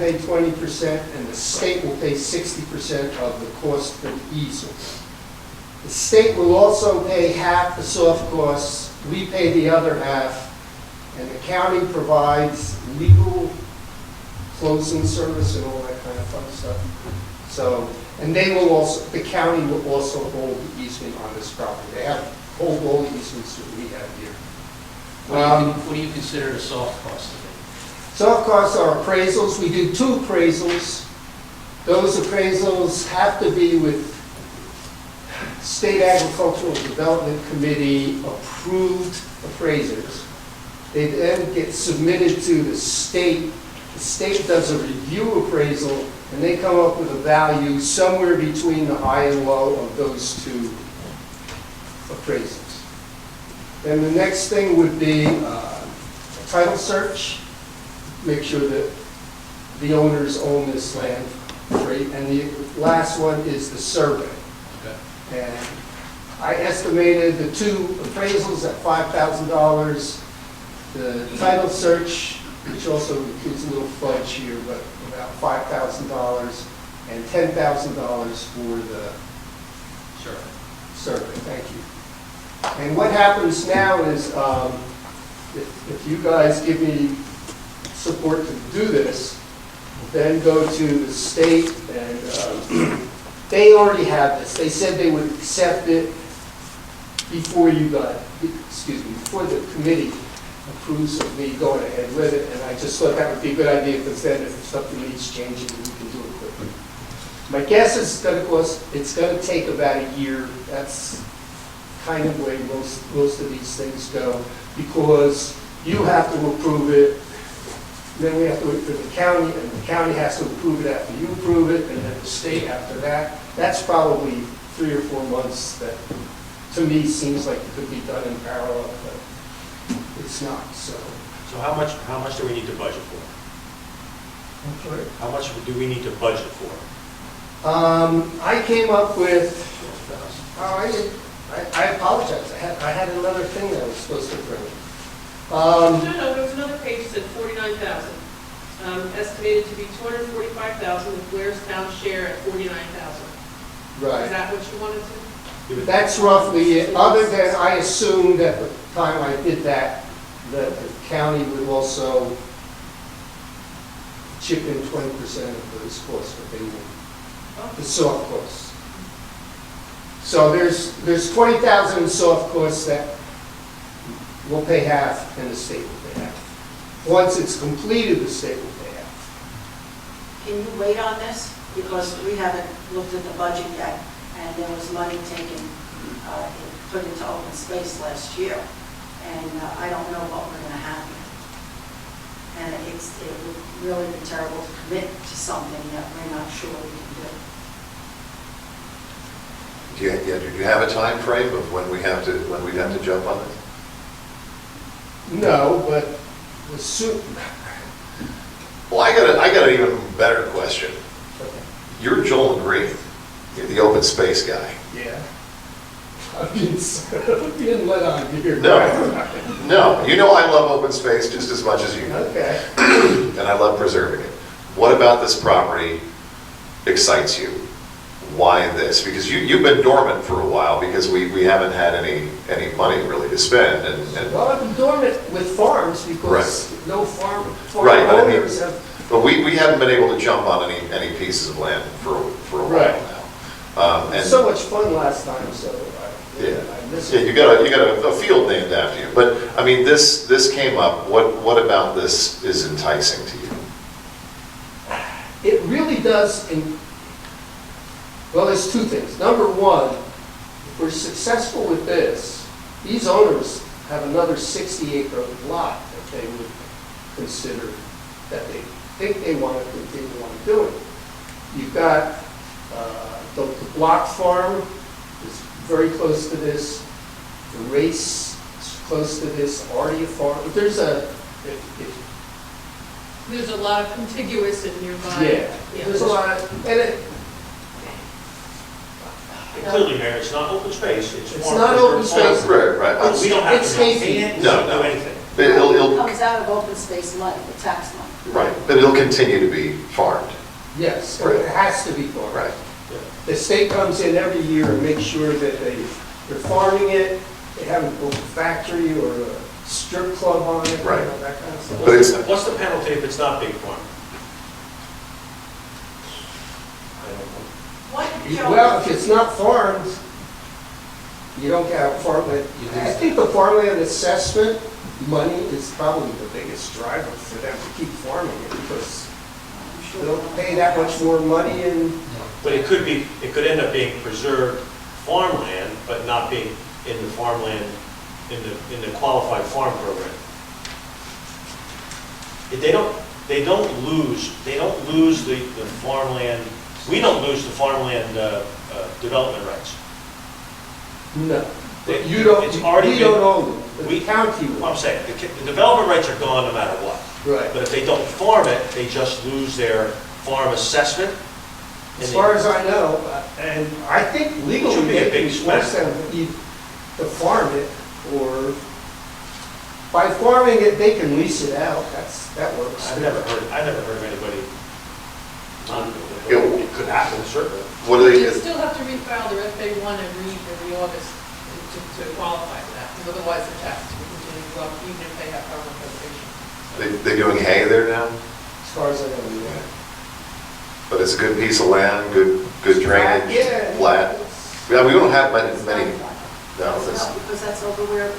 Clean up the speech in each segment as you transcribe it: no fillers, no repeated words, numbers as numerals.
pay 20%, and the state will pay 60% of the cost for the easement. The state will also pay half the soft costs, we pay the other half, and the county provides legal closing service and all that kind of fun stuff. So, and they will also, the county will also hold the easement on this property. They hold all the easements that we have here. What do you consider a soft cost to be? Soft costs are appraisals. We do 2 appraisals. Those appraisals have to be with State Agricultural Development Committee approved appraisers. They then get submitted to the state. The state does a review appraisal, and they come up with a value somewhere between the high and low of those 2 appraisals. Then the next thing would be a title search. Make sure that the owners own this land free. And the last one is the survey. Okay. And I estimated the 2 appraisals at $5,000. The title search, which also includes a little fudge here, but about $5,000, and $10,000 for the survey. Thank you. And what happens now is, if you guys give me support to do this, then go to the state, and they already have this. They said they would accept it before before the committee approves of me going ahead with it, and I just thought that would be a good idea, because then if something needs changing, we can do it quickly. My guess is it's going to take about a year. That's kind of the way most of these things go, because you have to approve it, then we have to wait for the county, and the county has to approve it after you approve it, and then the state after that. That's probably 3 or 4 months. That, to me, seems like it could be done in parallel, but it's not. So how much do we need to budget for? sorry. How much do we need to budget for? I came up with. I apologize. I had another thing that I was supposed to bring. No, there was another page that said 49,000. Estimated to be 245,000 with Blairstown share at 49,000. Right. Is that what you wanted to? That's roughly it. Other than I assumed at the time I did that the county would also chip in 20% of those costs, but they would, the soft costs. So there's 20,000 in soft costs that we'll pay half, and the state will pay half. Once it's completed, the state will pay half. Can you wait on this? Because we haven't looked at the budget yet, and there was money taken, put into open space last year, and I don't know what we're going to have here. And it would really be terrible to commit to something that we're not sure we can do. Do you have a time frame of when we'd have to jump on this? No, but assume. Well, I got an even better question. You're Joel Green. You're the open space guy. Yeah. I'm being let on here. No. You know I love open space just as much as you do. Okay. And I love preserving it. What about this property excites you? Why this? Because you've been dormant for a while because we haven't had any money really to spend. Well, I've been dormant with farms because no farm right, but owners have. But we haven't been able to jump on any pieces of land for a while now. And so much fun last time, so I miss it. you got a field named after you. But I mean, this came up. What about this is enticing to you? It really does. Well, there's 2 things. Number one, if we're successful with this, these owners have another 60-acre lot that they would consider that they think they want to continue on doing. You've got the block farm is very close to this. The race is close to this. Ardia farm. There's a lot of contiguous and nearby. Yeah. There's a lot of, And clearly, Mayor, it's not open space. It's not open space. Right. We don't have It's to maintain it. No. Do anything. It comes out of open space money, the tax money. Right, but it'll continue to be farmed. Yes, Right. it has to be farmed. Right. The state comes in every year and makes sure that they're farming it, they haven't built a factory or a strip club on it, Right. that kind of stuff. But it's- What's the penalty if it's not being farmed? I don't know. What, Joe? Well, if it's not farmed, you don't get farmland. I think the farmland assessment money is probably the biggest driver for them to keep farming it because I'm sure they don't pay that much more money and, But it could end up being preserved farmland, but not being in the farmland, in the qualified farm program. They don't lose the farmland, we don't lose the farmland development rights. no. They- You don't, it's already we been- don't own them. The we- county I'm will. saying, the development rights are gone no matter what. Right. But if they don't farm it, they just lose their farm assessment. and As they- far as I know, and I think legally Should be a they big can force spend. them to farm it, or by farming it, they can lease it out, that works. I never heard of anybody not doing it. It could happen, certainly. What do You they, still have to refile the FA1 every August to qualify for that, because otherwise the taxes will continue to go up, even if they have farmland preservation. they doing hay there now? As far as I know, yeah. But it's a good piece of land, good drainage, Yeah. flat. Yeah, we don't have many, It's no, not it's, No, because that's over where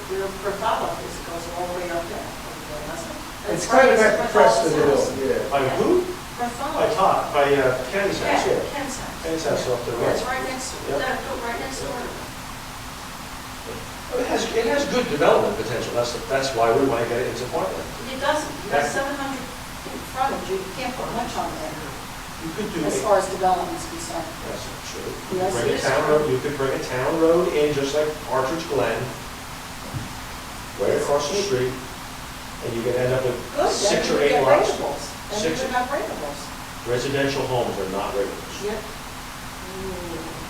Berthala is, it goes all the way up there, over there, doesn't it? It's kind of at the crest of the hill, Berthala's house. yeah. By who? Berthala. By Todd, by Kenny's house, Yeah, yeah. Ken's house. Kenny's house off the Yeah, it's road. right next, Yep. right next door. It has good development potential, that's why we want to get it into farmland. It doesn't, you have 700 feet frontage, you can't put much on there, You could do as it. far as development is concerned. That's not true. Yes, Bring it a is town true. road, you could bring a town road in, just like Partridge Glen, right across the street, and you could end up with Good, 6 then or you 8 get lots. rateables, then you Six- could have rateables. Residential homes are not rateables. Yep.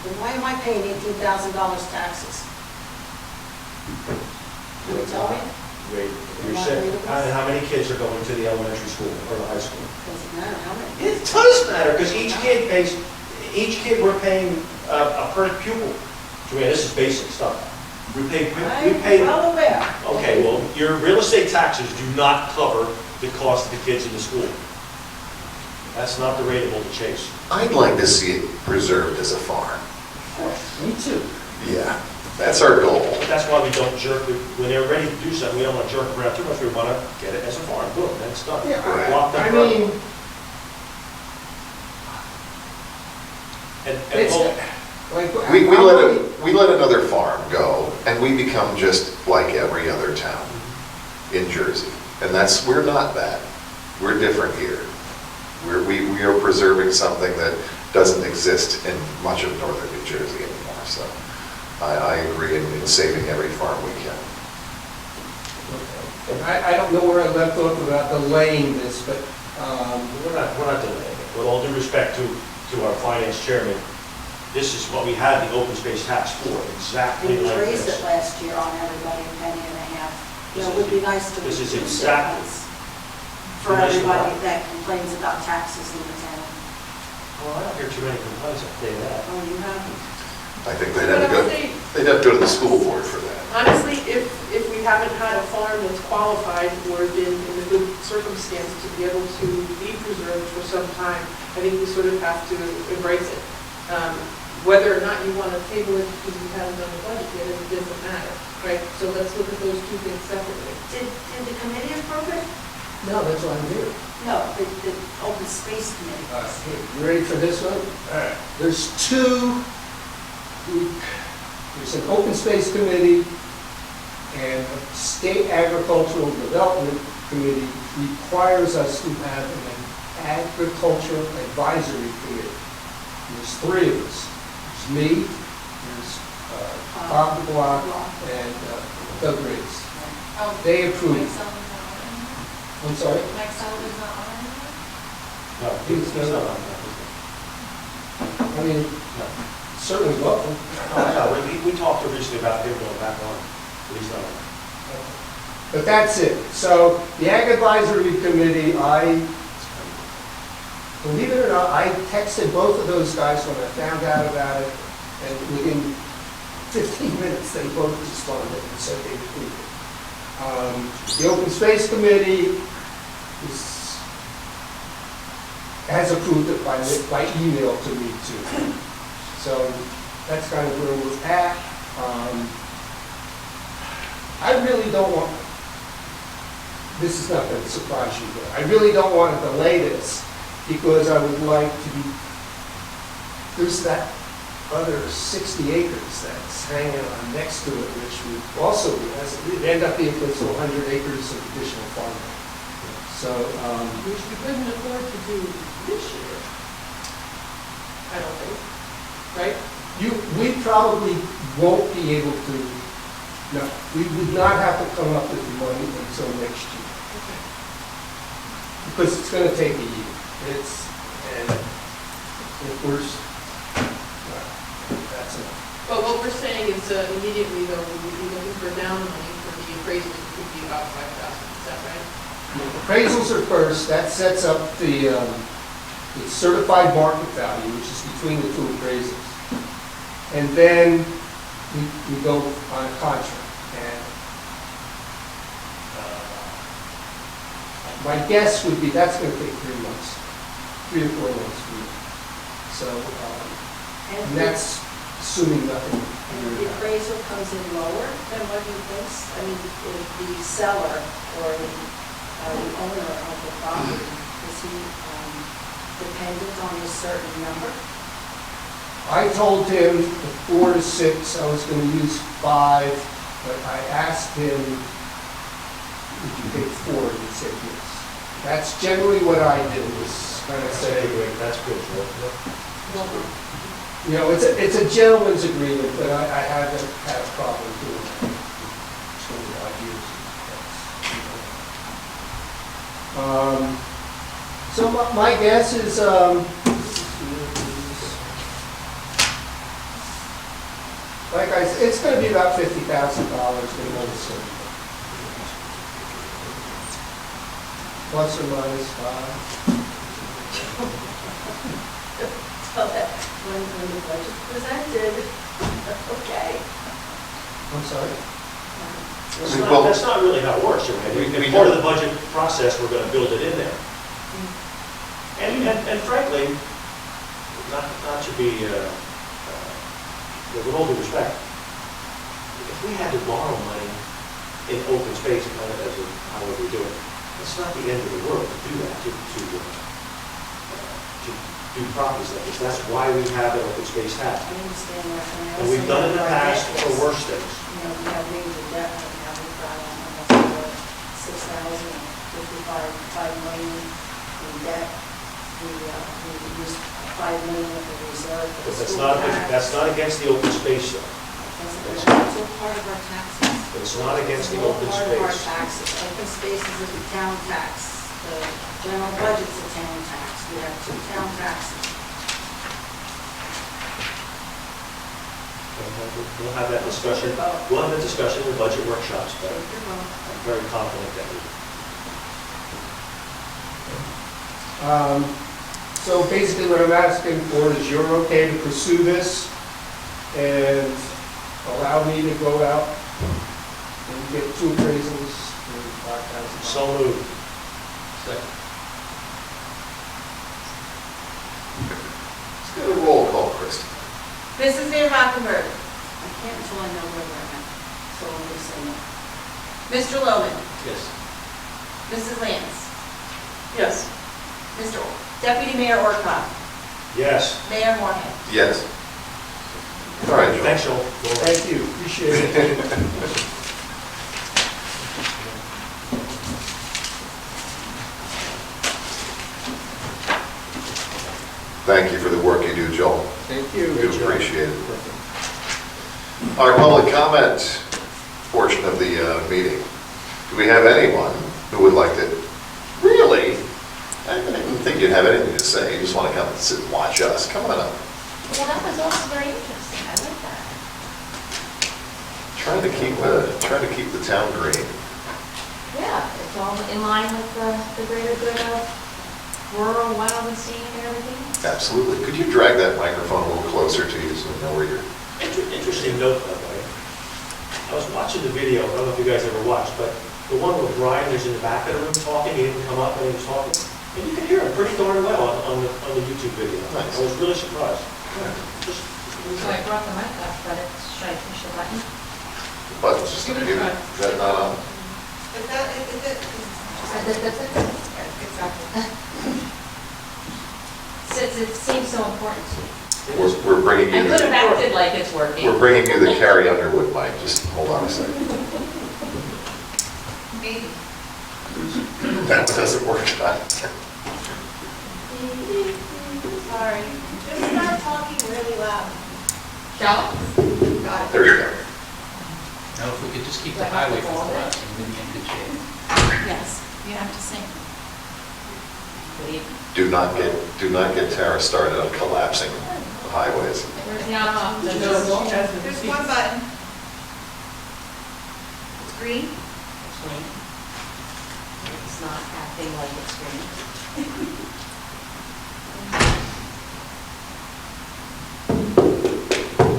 Then why am I paying $18,000 taxes? Can you tell me? You're saying, how many kids are going to the elementary school or the high school? Doesn't matter how many. It does matter, because each kid we're paying a per pupil. Joanne, this is basic stuff. We pay, I'm well aware. okay, well, your real estate taxes do not cover the cost of the kids in the school. That's not the rateable to chase. I'd like to see it preserved as a farm. Me too. Yeah, that's our goal. But that's why we don't jerk, when they're ready to do something, we don't want to jerk around too much, we want to get it as a farm, boom, then it's done. Yeah, Block that I road. mean, And it's, well, like, We let another farm go, and we become just like every other town in Jersey. And we're not that. We're different here. We are preserving something that doesn't exist in much of northern New Jersey anymore, so I agree in saving every farm we can. I don't know where I left off about delaying this, but, we're not delaying it. With all due respect to our finance chairman, this is what we had the open space tax for, exactly We like raised it this. last year on everybody a penny and a half. You know, it would be nice to This is reduce it exactly- once for Reduce it everybody what? that complains about taxes in the town. Well, I don't hear too many complaints, I'll tell you that. Oh, you haven't? I think they'd have to go to the school board for that. Honestly, if we haven't had a farm that's qualified or been in a good circumstance to be able to be preserved for some time, I think we sort of have to embrace it. Whether or not you want to table it because you haven't done the budget yet, it doesn't matter, right? So let's look at those two things separately. Did the committee approve it? no, that's why I'm here. No, the open space committee. You ready for this one? All right. There's there's an open space committee and a state agricultural development committee requires us to have an agricultural advisory committee. There's 3 of us. There's me, there's Bob DeBlock, and Doug Riggs. Oh, They approved. Mike Sullivan's not on anymore? I'm sorry? Mike Sullivan's not on anymore? No, he's not on that. I mean, No. certainly welcome. No, we talked recently about him going back on, but he's not on. But that's it. So the Ag Advisory Committee, I Believe it or not, I texted both of those guys when I found out about it, and within 15 minutes, they both responded and said they approved it. The Open Space Committee has approved it by email to me too. So that's kind of where we're at. I really don't want, this is not going to surprise you, but I really don't want to delay this because I would like to be, there's that other 60 acres that's hanging on next to it, which would also be, it'd end up being close to 100 acres of additional farmland. So, Which we couldn't afford to do this year. I don't think, right? we probably won't be able to, no, we would not have to come up with the money until next year. Because it's going to take a year. And if we're, that's enough. But what we're saying is immediately though, we would be looking for down money for the appraisals, which would be about 5,000, is that right? The appraisals are first, that sets up the certified market value, which is between the two appraisals. And then we go on a contract. And my guess would be that's going to take 3 months, 3 or 4 months. So, and that's assuming nothing. And the appraisal comes in lower than what he thinks? I mean, if the seller or the owner of the property, is he dependent on a certain number? I told him the 4 to 6, I was going to use 5, but I asked him, would you take 4? And he said yes. That's generally what I do, is kind of say, That's good, Joe. you know, it's a gentleman's agreement, but I haven't had a problem doing that. 25 years. So my guess is, like I said, it's going to be about $50,000 in one city. Plus or minus 5. So that when the budget presented, okay. I'm sorry? That's not really how it works. And part of the budget process, we're going to build it in there. And frankly, not to be, with all due respect, if we had to borrow money in open space, kind of as how would we do it? It's not the end of the world to do that, to do properties like this. That's why we have an open space tax. I understand that. And we've done it in the past for worse things. You know, we have major debt right now, we've got almost 5 million in debt. We used 5 million of the reserve for But the school tax. that's not against the open space, though. It's all part of our taxes. But it's not against the It's all open part of our space. taxes. Open space is a town tax. The general budget's a town tax. We have 2 town taxes. We'll have that discussion. We'll have that discussion in the budget workshops, but Take your vote. I'm very confident that we. So basically what I'm asking for is you're okay to pursue this and allow me to go out and get 2 appraisals for $5,000. So moved. Second. Let's get a roll call, Kristen. Mrs. Van Rockenberg, I can't until I know where we're at. So I'm going to say no. Mr. Loman, Yes. Mrs. Lance, Yes. Mr. Deputy Mayor Orkoff, Yes. Mayor Moorhead. Yes. All right, Joel. Thanks, Joel. Thank you, appreciate it. Thank you for the work you do, Joel. Thank you. We do appreciate it. Our public comment portion of the meeting. Do we have anyone who would like to, really? I didn't think you'd have anything to say. You just want to come and sit and watch us. Come on up. Well, that was also very interesting, I like that. Trying to keep the town green. Yeah, it's all in line with the greater good of rural wildland scene and everything. Absolutely. Could you drag that microphone a little closer to you so we know where you're? Interesting note, by the way. I was watching the video, I don't know if you guys ever watched, but the one with Brian, there's in the back of the room talking, he didn't come up and he was talking. And you can hear him pretty darn well on the YouTube video. Nice. I was really surprised. Just- So I brought the mic up, but should I push the button? The button's just gonna do it. Is that not on? Exactly. Since it seems so important to you. We're bringing I you could have the, acted like it's working. we're bringing you the Carrie Underwood mic. Just hold on a second. Maybe. That doesn't work. Sorry. Just start talking really loud. Shall I? There you go. Now, if we could just keep the highway from collapsing, we'd be in good shape. Yes, you have to sing. Good evening. Do not get Tara started on collapsing highways. Where's the option? There's one button. It's green. It's green. It's not acting like it's green.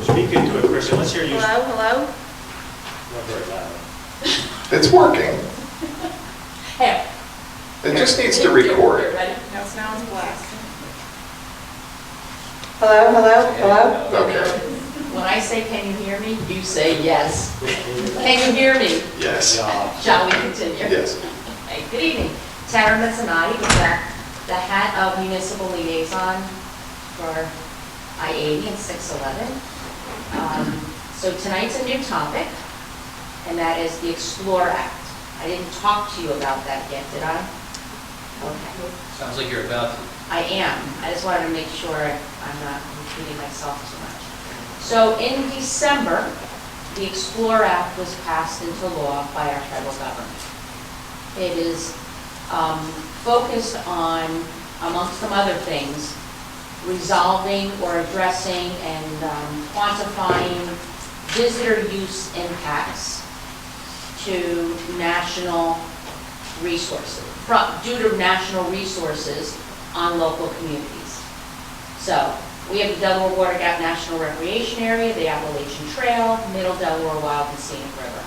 Speak into it, Chris, and let's hear you. Hello? Not very loud. It's working. Hey. It just needs to record. Ready? Now it's blast. Okay. When I say, can you hear me, you say yes. Can you hear me? Yes. Yeah. Shall we continue? Yes. Hey, good evening. Tara Mezzanotte with the hat of municipal liaison for I-80 and 611. So tonight's a new topic, and that is the Explore Act. I didn't talk to you about that yet, did I? Okay. Sounds like you're about to. I am. I just wanted to make sure I'm not repeating myself too much. So in December, the Explore Act was passed into law by our federal government. It is focused on, amongst some other things, resolving or addressing and quantifying visitor use impacts to national resources, due to national resources on local communities. So we have the Delaware Water Gap National Recreation Area, the Appalachian Trail, Middle Delaware Wild and Scenic River.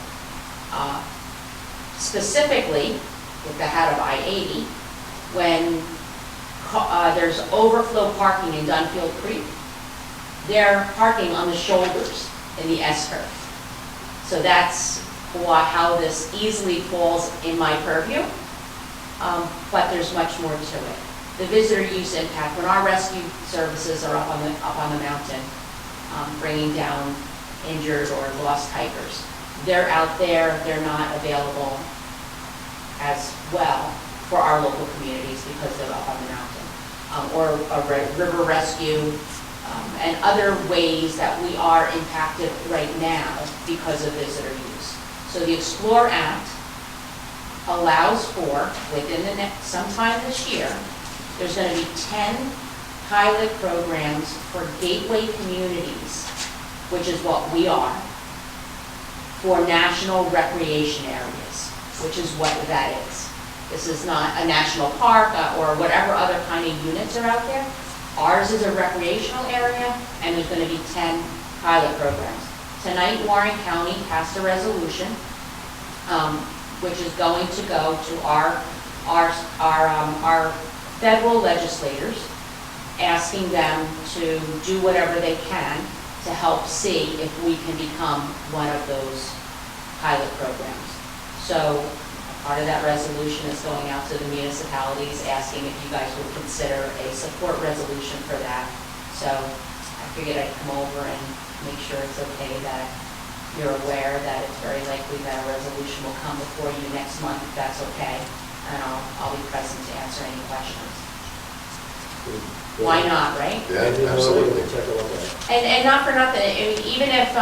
Specifically, with the hat of I-80, when there's overflow parking in Dunfield Creek, they're parking on the shoulders in the S-curve. So that's how this easily falls in my purview, but there's much more to it. The visitor use impact, when our rescue services are up on the mountain, bringing down injured or lost hikers, they're out there, they're not available as well for our local communities because they're up on the mountain. Or a river rescue, and other ways that we are impacted right now because of visitor use. So the Explore Act allows for, within the next, sometime this year, there's going to be 10 pilot programs for gateway communities, which is what we are, for national recreation areas, which is what that is. This is not a national park or whatever other kind of units are out there. Ours is a recreational area, and there's going to be 10 pilot programs. Tonight, Warren County passed a resolution, which is going to go to our federal legislators, asking them to do whatever they can to help see if we can become one of those pilot programs. So part of that resolution is going out to the municipalities, asking if you guys would consider a support resolution for that. So I figured I'd come over and make sure it's okay that you're aware that it's very likely that a resolution will come before you next month, if that's okay. And I'll be present to answer any questions. Why not, right? Yeah, absolutely. And not for nothing, I mean, even if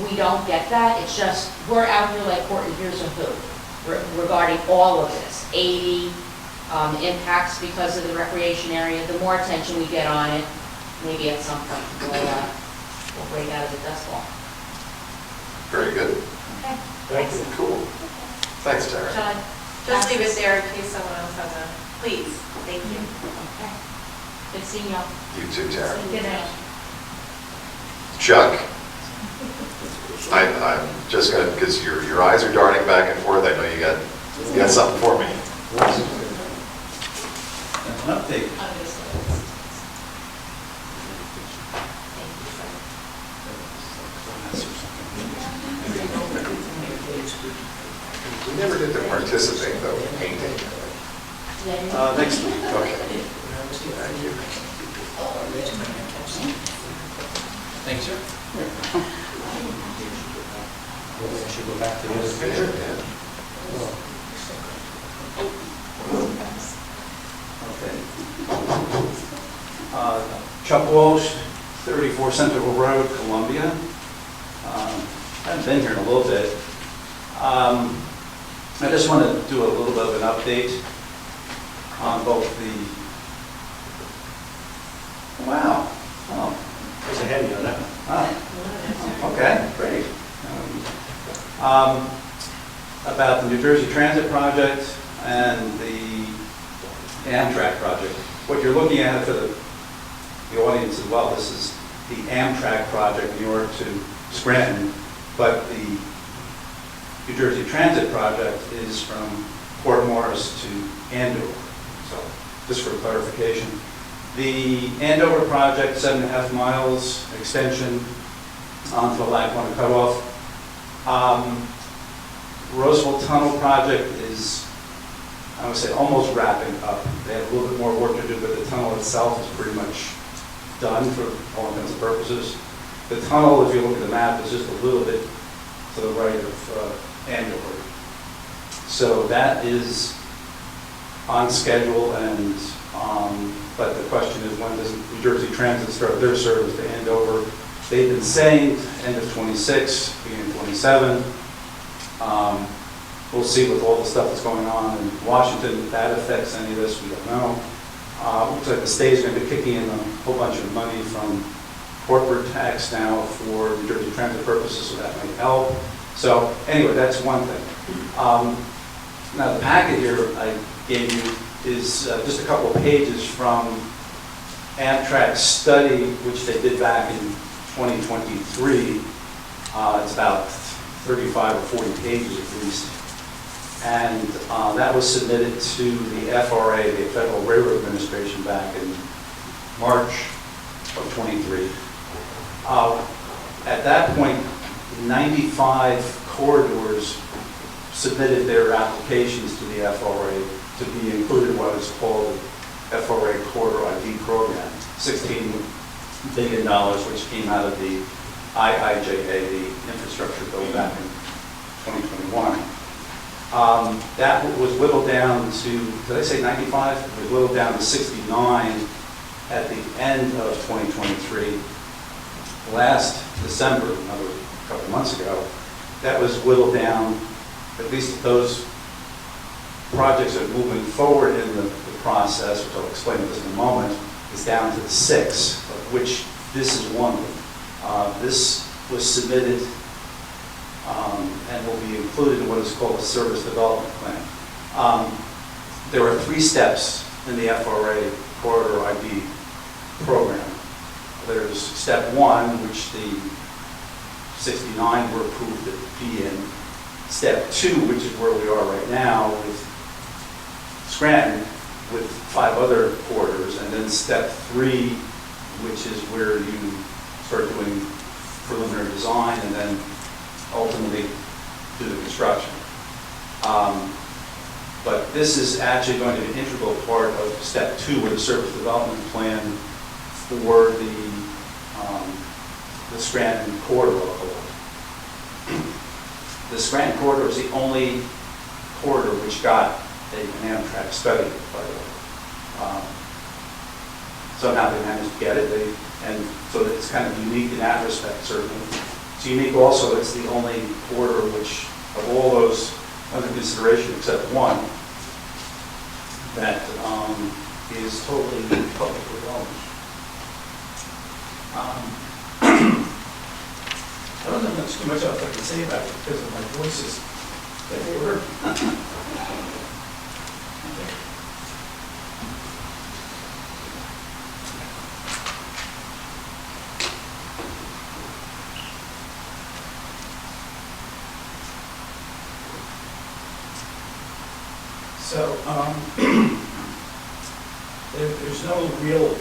we don't get that, it's just, we're out here like Horton Hears a Who regarding all of this. 80 impacts because of the recreation area. The more attention we get on it, maybe at some point we'll break out of the dust ball. Very good. Okay. Thank you. Cool. Thanks, Tara. Shall I Just leave it there in case someone else has a please. Thank you. Okay. Good seeing y'all. You too, Tara. Good night. Chuck, I'm just gonna, because your eyes are darting back and forth, I know you got something for me. An update. We never get to participate though in painting. Next week. Okay. Thank you. Thanks, sir. I should go back to the other picture. Okay. Chuck Walsh, 34 Central Road, Columbia. I haven't been here in a little bit. I just want to do a little bit of an update on both the, wow, oh, There's a handy on that. oh, okay, great. About the New Jersey Transit Project and the Amtrak project. What you're looking at for the audience as well, this is the Amtrak project, New York to Scranton, but the New Jersey Transit project is from Port Morris to Andover. So, just for clarification. The Andover project, 7.5 miles extension onto the Lackawanna Cutoff. Roosevelt Tunnel project is, I would say, almost wrapping up. They have a little bit more work to do, but the tunnel itself is pretty much done for all intents and purposes. The tunnel, if you look at the map, is just a little bit to the right of Andover. So that is on schedule, and but the question is, when does New Jersey Transit start their service to Andover? They've been saying end of 26, beginning of 27. We'll see with all the stuff that's going on in Washington, if that affects any of this, we don't know. Looks like the state is going to be kicking in a whole bunch of money from corporate tax now for New Jersey Transit purposes, so that might help. So anyway, that's one thing. Now the packet here I gave you is just a couple of pages from Amtrak's study, which they did back in 2023. It's about 35 or 40 pages at least. And that was submitted to the FRA, the Federal Railroad Administration, back in March of 23. At that point, 95 corridors submitted their applications to the FRA to be included in what is called the FRA Corridor ID program, $16 billion, which came out of the IIJA, the infrastructure bill back in 2021. That was whittled down to, did I say 95? It was whittled down to 69 at the end of 2023. Last December, another couple months ago, that was whittled down, at least those projects that are moving forward in the process, which I'll explain this in a moment, is down to 6, of which this is one. This was submitted and will be included in what is called a service development plan. There are 3 steps in the FRA Corridor ID program. There's step 1, which the 69 were approved to be in. Step 2, which is where we are right now with Scranton, with 5 other corridors. And then step 3, which is where you start doing preliminary design and then ultimately do the construction. But this is actually going to be an integral part of step 2, or the service development plan for the Scranton corridor. The Scranton corridor is the only corridor which got an Amtrak study, by the way. Somehow they managed to get it, and so it's kind of unique in that respect, certainly. It's unique also, it's the only corridor which, of all those under consideration except one, that is totally publicly owned. I don't know much too much else I can say about it because of my voices that they were. So, there's no real,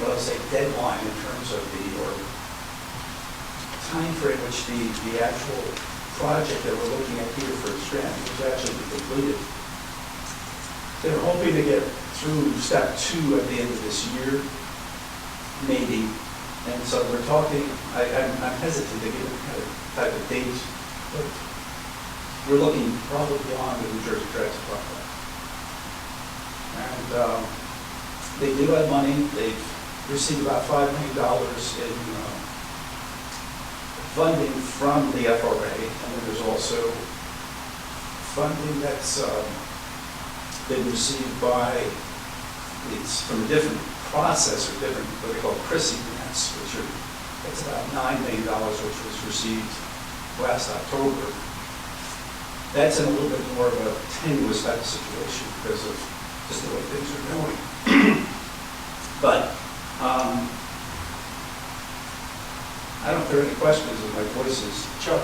let's say, deadline in terms of or time frame which the actual project that we're looking at here for Strand was actually completed. They're hoping to get through step 2 at the end of this year, maybe. And so we're talking, I'm hesitant to give a kind of type of date, but we're looking probably beyond the New Jersey Transit project. And they do have money. They've received about $5 million in funding from the FRA, and then there's also funding that's been received by, it's from a different process, or different, what they call CRISI grants, it's about $9 million, which was received last October. That's in a little bit more of a tenuous type of situation because of just the way things are going. But I don't know if there are any questions if my voice is. Chuck,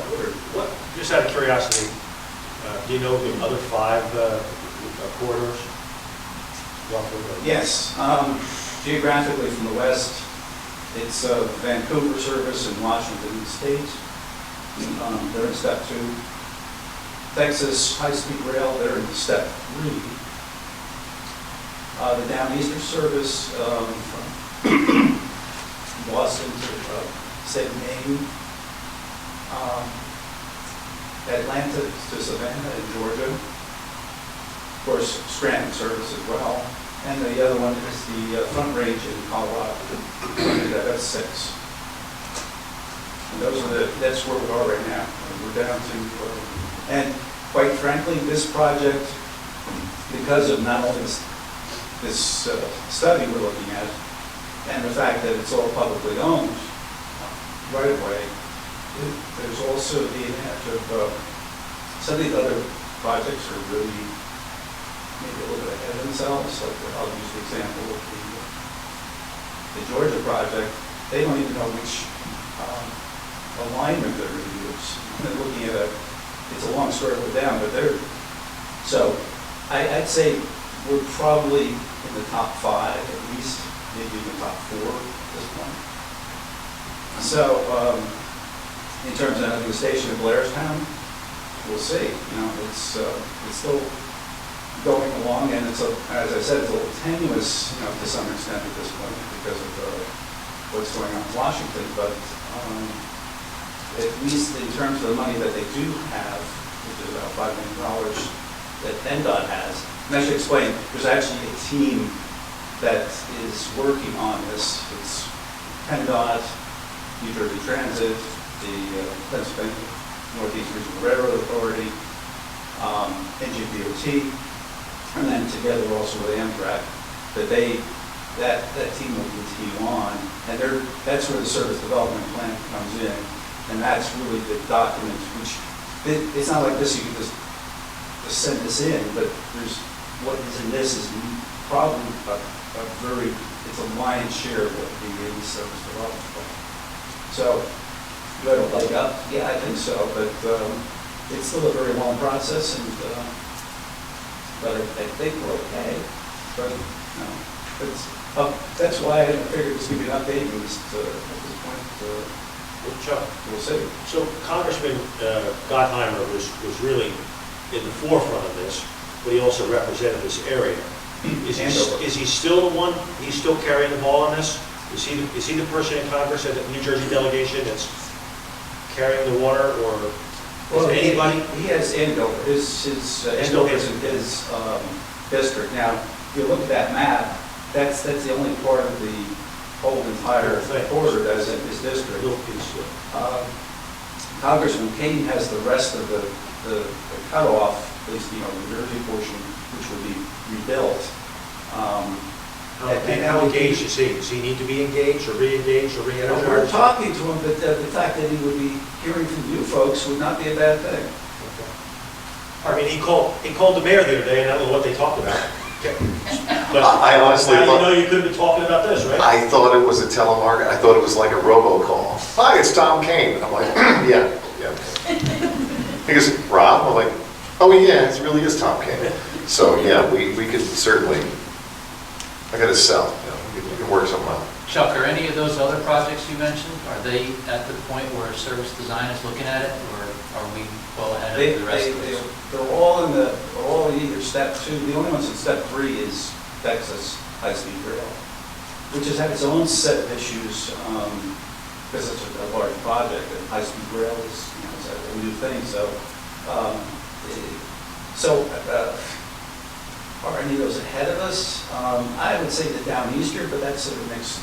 just out of curiosity, do you know the other 5 corridors? Roughly? Yes. Geographically from the west, it's Vancouver service in Washington State. They're in step 2. Texas high-speed rail, they're in step 3. The Downeaster service from Boston to state of Maine, Atlanta to Savannah in Georgia, of course, Scranton service as well, and the other one is the Front Range in Colorado. That's 6. And that's where we are right now. We're down to, and quite frankly, this project, because of not only this study we're looking at, and the fact that it's all publicly owned right away, there's also the advantage of some of these other projects are really maybe a little bit ahead of themselves. Like I'll use the example of the Georgia project. They don't even know which alignment they're going to use. They're looking at it's a long story with them, but so I'd say we're probably in the top 5 at least, maybe in the top 4 at this point. So in terms of the station of Blairstown, we'll see. It's still going along, and it's as I said, it's a little tenuous, to some extent at this point because of what's going on in Washington. But at least in terms of the money that they do have, which is about $5 million that NDOT has. And I should explain, there's actually a team that is working on this. It's PennDOT, New Jersey Transit, the Pennsylvania Northeast Regional Railroad Authority, NJDOT, and then together also with Amtrak, that team will continue on, and that's where the service development plan comes in, and that's really the document which it's not like this you can just send this in, but what is in this is probably it's a lion's share of what the service development plan. So, you got a leg up? Yeah, I think so, but it's still a very long process, and but I think we're okay. But that's why I figured just give you an update and just at this point. Well, Chuck, we'll see. So Congressman Gottheimer was really in the forefront of this, but he also represented this area. Is he still the one? He's still carrying the ball on this? Is he the person in Congress at the New Jersey delegation that's carrying the water, or is it anybody? He has Andover. His Andover is in his district. Now, if you look at that map, that's the only part of the whole entire corridor that is in his district. Congressman Kane has the rest of the cutoff, at least the New Jersey portion, which will be rebuilt. How engaged is he? Does he need to be engaged or re-engaged or re-energized? We're talking to him, but the fact that he would be hearing from you folks would not be a bad thing. Okay. I mean, he called the mayor the other day, and I don't know what they talked about. But I honestly thought you couldn't be talking about this, right? I thought it was a telemarketer. I thought it was like a robocall. Hi, it's Tom Kane. I'm like, yeah. He goes, Rob? I'm like, Oh, yeah, it really is Tom King. So, yeah, we could certainly, I gotta sell, you know, we can work something out. Chuck, are any of those other projects you mentioned, are they at the point where service design is looking at it, or are we well ahead of the rest of those? They're all in either step 2. The only ones in step 3 is Texas high-speed rail, which has had its own set of issues, because it's a large project, and high-speed rail is, you know, it's a new thing, so, are any of those ahead of us? I would say the down easter, but that's sort of mixed.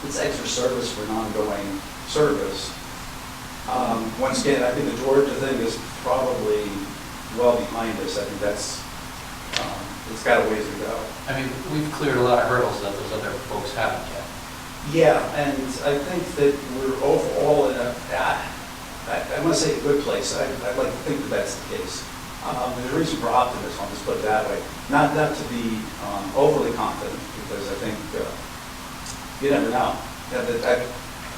It's extra service for an ongoing service. Once again, I think the Georgia thing is probably well behind us. I think that's, it's got a ways to go. I mean, we've cleared a lot of hurdles that those other folks haven't yet. Yeah, and I think that we're overall in I want to say a good place. I'd like to think that that's the case. There's a reason for optimism, I'll just put it that way. Not to be overly confident, because I think you never know. I've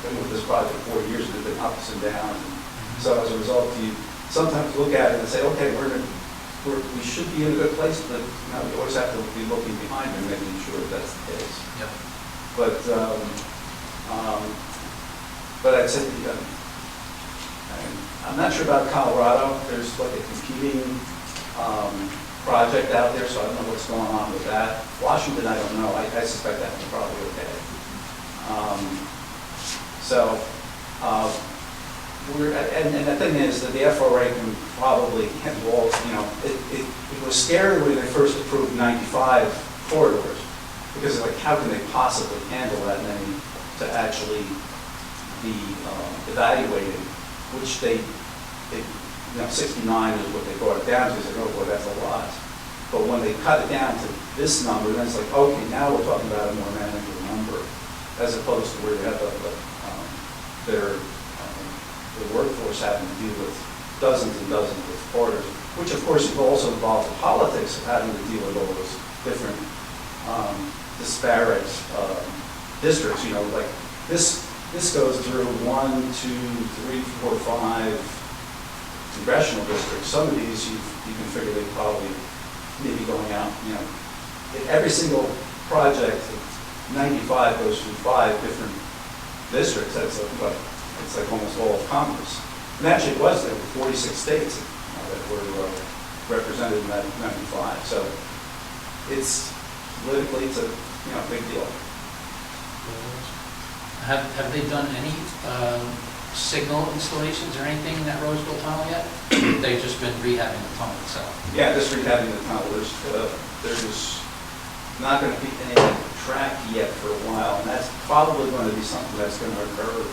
been with this project 4 years, and there's been ups and downs. And so as a result, you sometimes look at it and say, okay, we should be in a good place, but you know, you always have to be looking behind and making sure that's the case. Yep. But I'd say, I'm not sure about Colorado. There's like a competing project out there, so I don't know what's going on with that. Washington, I don't know. I suspect that one's probably okay. And the thing is that the FRA can probably handle all, you know, it was scary when they first approved 95 corridors, because like, how can they possibly handle that many to actually be evaluated, which they, you know, 69 is what they brought it down to. They said, oh boy, that's a lot. But when they cut it down to this number, then it's like, okay, now we're talking about a more manageable number, as opposed to where you have the workforce having to deal with dozens and dozens of corridors, which of course also involves the politics of having to deal with all those different disparate districts. You know, like this goes through 1, 2, 3, 4, 5 congressional districts. Some of these you can figure they probably maybe going out, you know, in every single project, 95 goes through 5 different districts. That's like, it's like almost all of Congress. And actually it was, there were 46 states that were represented in that 95. So it's politically, it's a, you know, big deal. Have they done any signal installations or anything in that Roseville tunnel yet? They've just been rehabbing the tunnel itself. Yeah, just rehabbing the tunnel. There's not going to be any track yet for a while, and that's probably going to be something that's going to occur.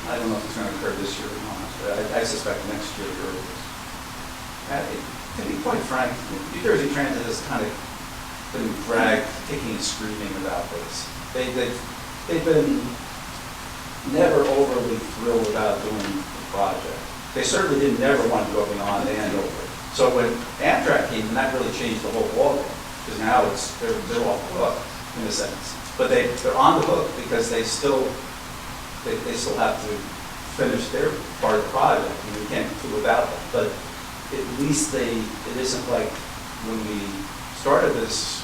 I don't know if it's going to occur this year or not, but I suspect next year or to be quite frank, New Jersey Transit has kind of been dragged, kicking and screaming about this. They've been never overly thrilled about doing the project. They certainly didn't never want to go beyond Andover. So when Amtrak came, and that really changed the whole ballgame, because now they're off the hook in a sense. But they're on the hook because they still have to finish their part of the project, and we can't do without them. But at least it isn't like when we started this,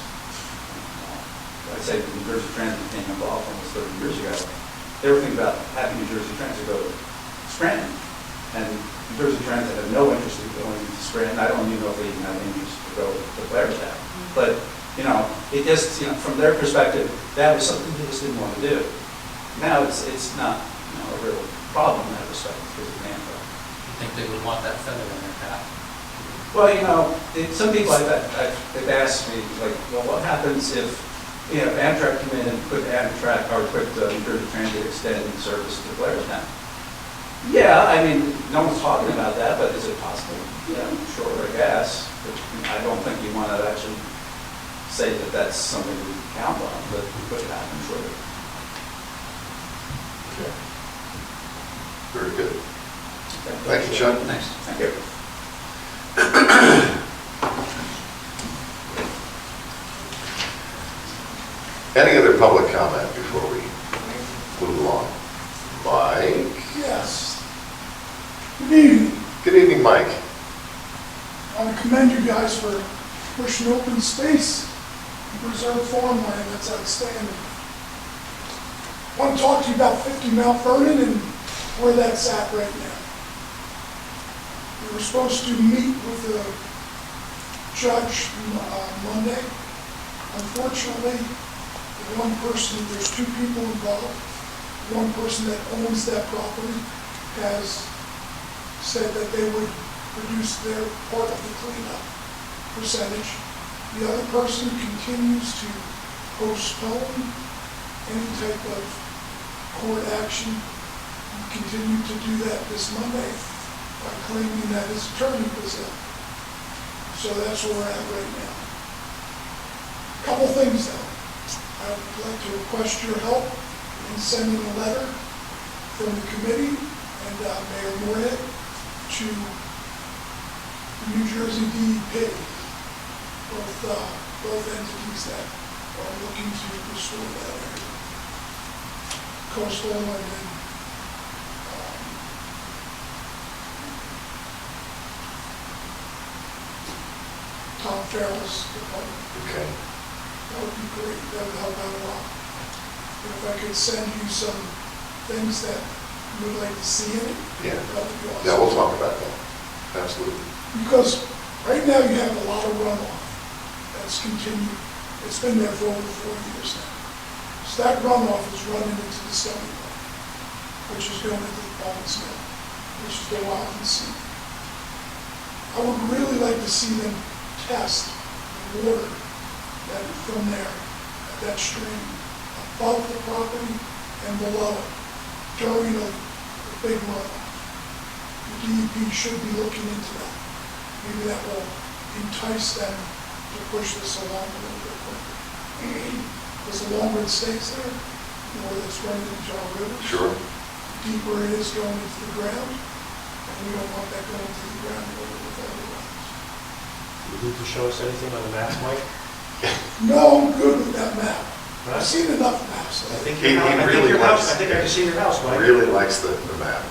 I'd say the New Jersey Transit became involved almost 30 years ago. They were thinking about having New Jersey Transit go to Scranton, and New Jersey Transit had no interest in going to Scranton. I don't even know if they even have any interest to go to Blairstown. But, you know, it just, you know, from their perspective, that was something they just didn't want to do. Now it's not, you know, a real problem in that respect because of Amtrak. You think they would want that feather in their cap? Well, you know, some people have asked me, like, well, what happens if, you know, Amtrak come in and put Amtrak or put New Jersey Transit extending service to Blairstown? Yeah, I mean, no one's talking about that, but is it possible? Yeah, sure, I guess. But I don't think you want to actually say that that's something we can count on, but we could happen, sure. Okay. Very good. Okay. Thank you, Chuck. Thanks. Thank you. Any other public comment before we move along? Mike? Yes. Good evening, Mike. I want to commend you guys for pushing open space and preserve farmland. That's outstanding. I want to talk to you about 50 Mount Vernon and where that's at right now. We were supposed to meet with the judge Monday. Unfortunately, there's two people involved. One person that owns that property has said that they would produce their part of the cleanup percentage. The other person continues to postpone any type of court action. He continued to do that this Monday by claiming that his attorney was ill. So that's where we're at right now. Couple things though. I would like to request your help in sending a letter from the committee and Mayor Moorhead to the New Jersey DEP, both entities that are looking to restore that area. Coastal and then Tom Farrell's department. Okay. That would be great. That would help out a lot. And if I could send you some things that you would like to see in it, Yeah. that would be awesome. Yeah, we'll talk about that. Absolutely. Because right now you have a lot of runoff that's continued. It's been there for over 4 years now. So that runoff is running into the Stony Brook, which is going into the Palms Mill, which is the Wild and Sea. I would really like to see them test the water that from there, that stream, above the property and below it, during a big runoff. The DEP should be looking into that. Maybe that will entice them to push this along a little bit quicker. Because the longer it stays there, the more it's running into our rivers. Sure. The deeper it is going into the ground, and we don't want that going into the ground with other wells. You need to show us anything on the map, Mike? No, I'm good with that map. Right. I've seen enough maps. I think He your house, I think really your house, likes- I think I can see your house, Mike. Really likes the map.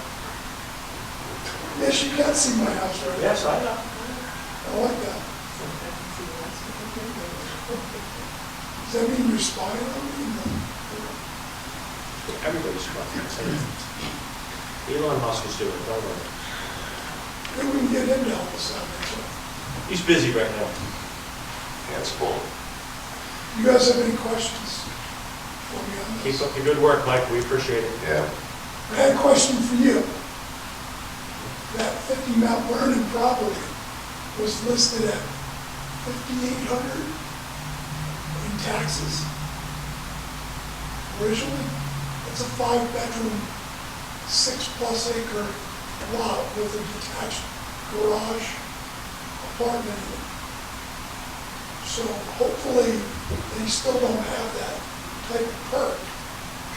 Yes, you can see my house right now. Yes, I know. I like that. Does that mean you're spying on me? No. Everybody's trying. Elon Musk is doing it, don't worry. Maybe we can get him to help us out next time. He's busy right now. Yeah, it's full. You guys have any questions for me on Keep this? up the good work, Mike, we appreciate it. Yeah. I had a question for you. That 50 Mount Vernon property was listed at $5,800 in taxes. Originally, it's a 5-bedroom, 6+ acre lot with a detached garage apartment in it. So hopefully, they still don't have that type of perk,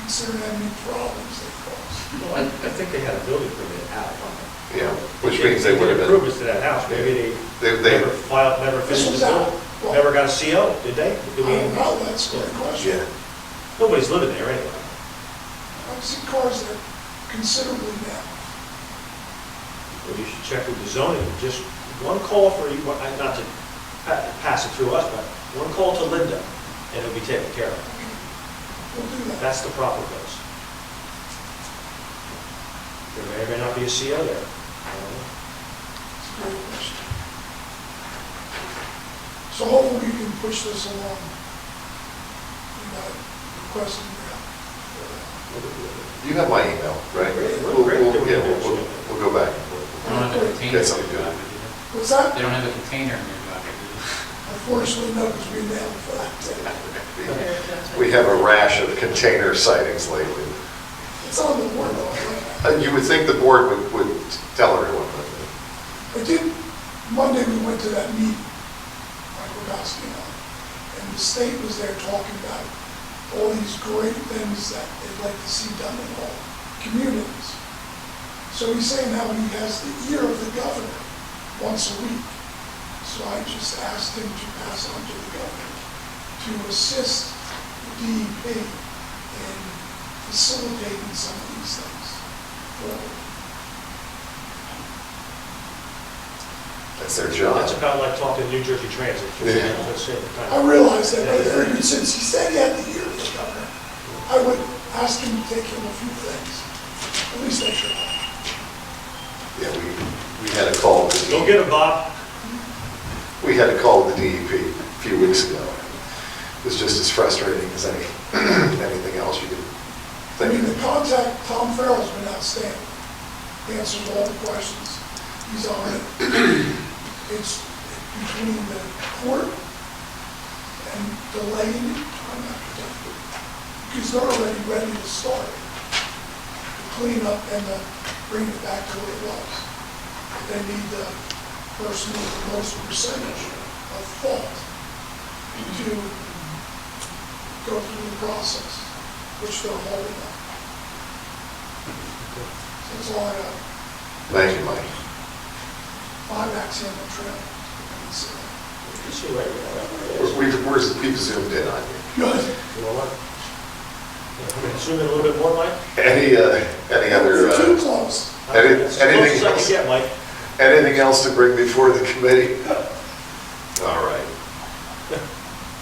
considering how many problems they cause. Well, I think they had a building permit out on it. Yeah, which means they would have did been. improvements to that house, maybe They- they never filed, never This finished was the out. building, Well, never got a CO, did they? Do I we? don't know, that's a great question. Yeah. Nobody's living there anyway. I've seen cars that are considerably now. Well, you should check with the zoning, just one call for you, not to pass it through us, but one call to Linda, and it'll be taken care of. We'll do that. That's the proper place. There may or may not be a CO there. I don't know. It's a great question. So hopefully we can push this along. And requesting your help for that. You have my email, right? Great. We'll Great. we'll go back and forth. They don't have a container Get in something your good. driveway, do they? What's that? They don't have a container in your driveway, do they? Unfortunately, no, because we nailed for that too. We have a rash of container sightings lately. It's on the board though. I like that. You would think the board would tell everyone, but I did, Monday we went to that meeting, Mike Rogowski and I, and the state was there talking about all these great things that they'd like to see done in all communities. So he's saying how he has the ear of the governor once a week. So I just asked him to pass on to the governor to assist the DEP in facilitating some of these things forward. That's their job. That's about like talking to New Jersey Transit. Yeah. That's it, kind I of. realize that, but since he said he had the year, the governor, I would ask him to take him a few things. At least I should. Yeah, we had a call with the Go get him, Bob. We had a call with the DEP a few weeks ago. It was just as frustrating as anything else you could I mean, think the contact, Tom Farrell's been outstanding. He answers all the questions. He's on it. It's between the court and delaying time after time. Because they're already ready to start. The cleanup and the bring it back to what it was. But they need the person with the most percentage of fault to go through the process, which they're holding up. So that's all I got. Thank you, Mike. 5 accidental trail. You see right there. We've zoomed in on you. Good. You know what? Zoom in a little bit more, Mike? Any other, Too close. Any- As close anything as I else? can get, Mike. anything else to bring before the committee? All right.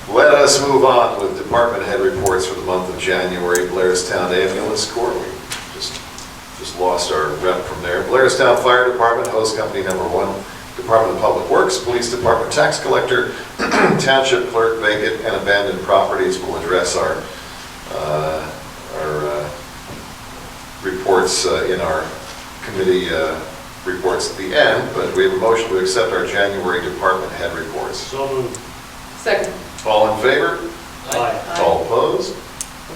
Let us move on with department head reports for the month of January. Blairstown Ambulance Corps, we just lost our rep from there. Blairstown Fire Department, host company number 1. Department of Public Works, Police Department, Tax Collector, Township Clerk, vacant and abandoned properties. Will address our reports in our committee reports at the end, but we have a motion to accept our January department head reports. So moved. Second. All in favor? Aye. All opposed?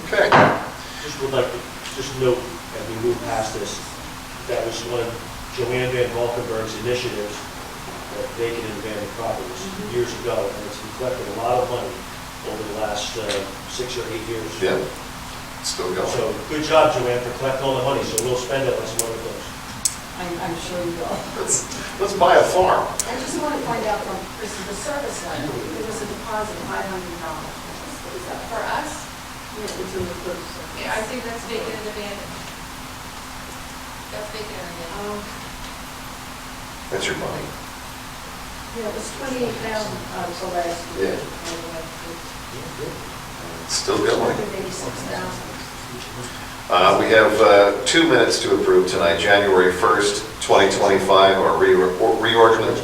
Okay. Just would like to just note, as we move past this, that was one of Joanne Van Valkenburg's initiatives, that vacant and abandoned properties, years ago, and it's collected a lot of money over the last 6 or 8 years. Yeah, still going. So, good job, Joanne, for collecting all the money, so we'll spend it on some other things. I'm sure you will. Let's buy a farm. I just want to find out from, this is the service line, there was a deposit of $500. What is that? For us, Yeah, it's in the first. I think that's vacant and abandoned. That's vacant and abandoned. That's your money. Yeah, it was 28,000 for last year. It's still going. 186,000. We have 2 minutes to approve tonight. January 1st, 2025, our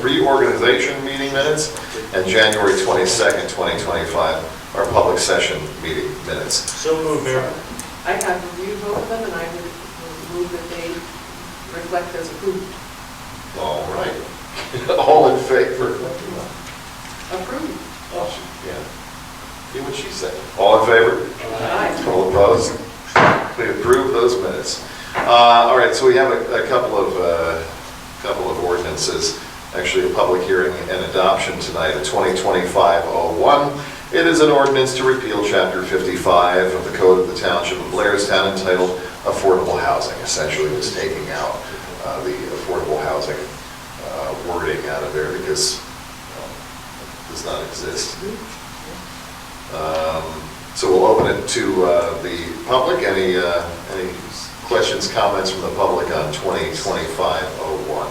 reorganization meeting minutes, and January 22nd, 2025, our public session meeting minutes. So moved, Mayor. I have reviewed both of them, and I would move that they reflect as approved. All right. All in favor? Approved. Oh, yeah. See what she said. All in favor? Aye. All opposed? We approve those minutes. All right, so we have a couple of ordinances, actually a public hearing and adoption tonight, a 2025-01. It is an ordinance to repeal Chapter 55 of the Code of the Township of Blairstown entitled Affordable Housing, essentially just taking out the affordable housing wording out of there because it does not exist. So we'll open it to the public. Any questions, comments from the public on 2025-01?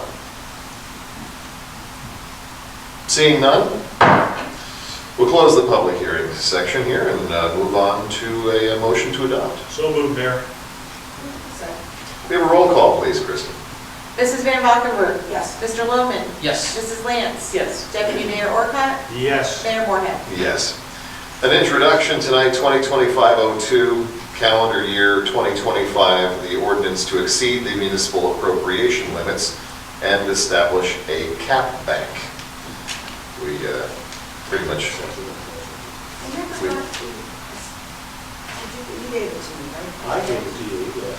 Seeing none, we'll close the public hearing section here and move on to a motion to adopt. So moved, Mayor. We have a roll call, please, Kristen. Mrs. Van Valkenburg. Yes. Mr. Lohman. Yes. Mrs. Lance. Yes. Deputy Mayor Orcott. Yes. Mayor Moorhead. Yes. An introduction tonight, 2025-02, calendar year 2025, the ordinance to exceed the municipal appropriation limits and establish a cap bank. We pretty much... You gave it to me, right? I gave it to you, yes.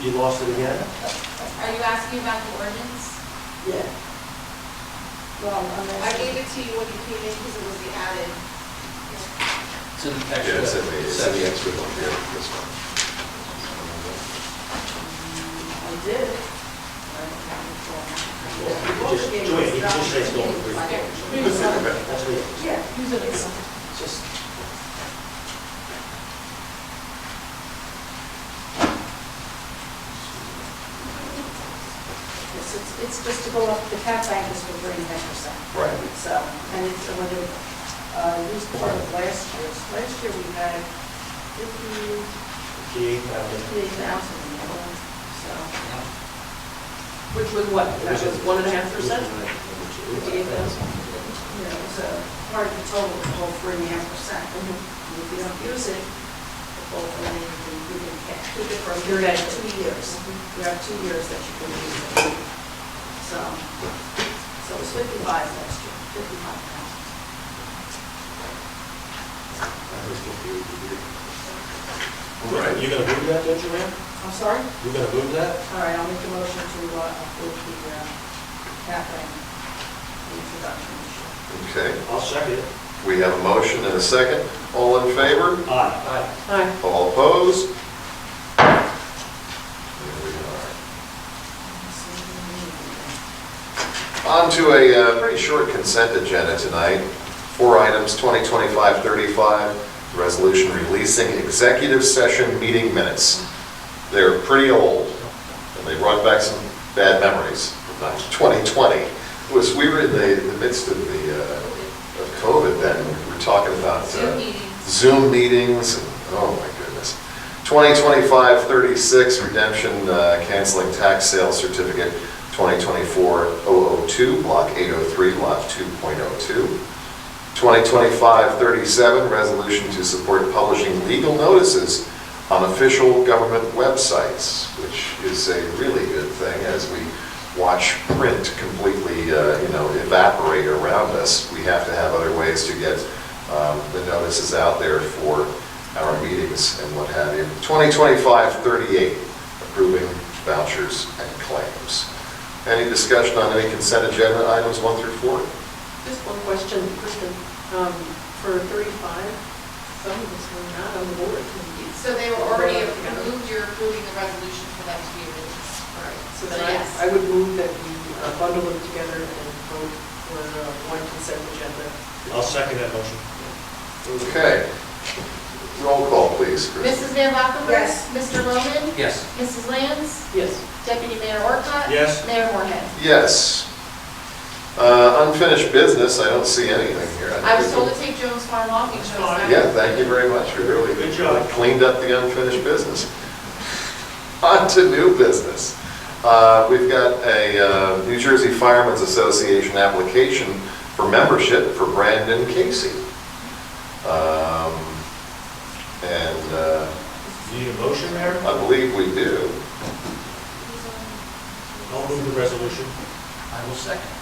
You lost it again? Are you asking about the ordinance? Yeah. Well, I gave it to you when you came in because it was the added. It's an Yeah, extra. it's in the extra one here, this one. I did. Joanne, you just say it's going to bring it. That's what it is. Yeah, use it as Just, Yes, it's it's just to go up, the cap bank is for 3.5%. Right. So, and it's, when it, used part of last year we had 58,000 58,000. in there, so. Which was what? That was 1.5%? 58,000? You know, it's a part of the total, the whole 3.5%. If you don't use it, the whole thing, you can keep it for a period of 2 years. You have 2 years that you can use it. So it was 55 last year, 55,000. Right. You gonna move that, don't you, ma'am? I'm sorry? You gonna move that? All right, I'll make a motion to approve the cap bank introduction this year. Okay, I'll second it. we have a motion and a second. All in favor? Aye. Aye. All opposed? There we are. On to a pretty short consent agenda tonight. 4 items, 2025-35, resolution releasing executive session meeting minutes. They're pretty old, and they brought back some bad memories from 2020. We were in the midst of of COVID then. We were talking about Zoom meetings, and oh my goodness. 2025-36, redemption, canceling tax sales certificate 2024-002, block 803, lot 2.02. 2025-37, resolution to support publishing legal notices on official government websites, which is a really good thing as we watch print completely, evaporate around us. We have to have other ways to get the notices out there for our meetings and what have you. 2025-38, approving vouchers and claims. Any discussion on any consent agenda items 1 through 4? Just one question, Kristen. For 35, some of us were not on the board. So they were already approved, you're approving the resolution for them to be released. All right, so then Yes. I would move that we bundle them together and vote for one consent agenda. I'll second that motion. Okay. Roll call, please, Chris. Mrs. Van Valkenburg? Yes. Mr. Logan? Yes. Mrs. Lance? Yes. Deputy Mayor Orcott? Yes. Mayor Moorhead? Yes. Unfinished business, I don't see anything here. I was told to take Jones Farm off, you chose not. Yeah, thank you very much. We really Good job. cleaned up the unfinished business. On to new business. We've got a New Jersey Firemen's Association application for membership for Brandon Casey. Need a motion, Mayor? I believe we do. I'll move the resolution. I will second.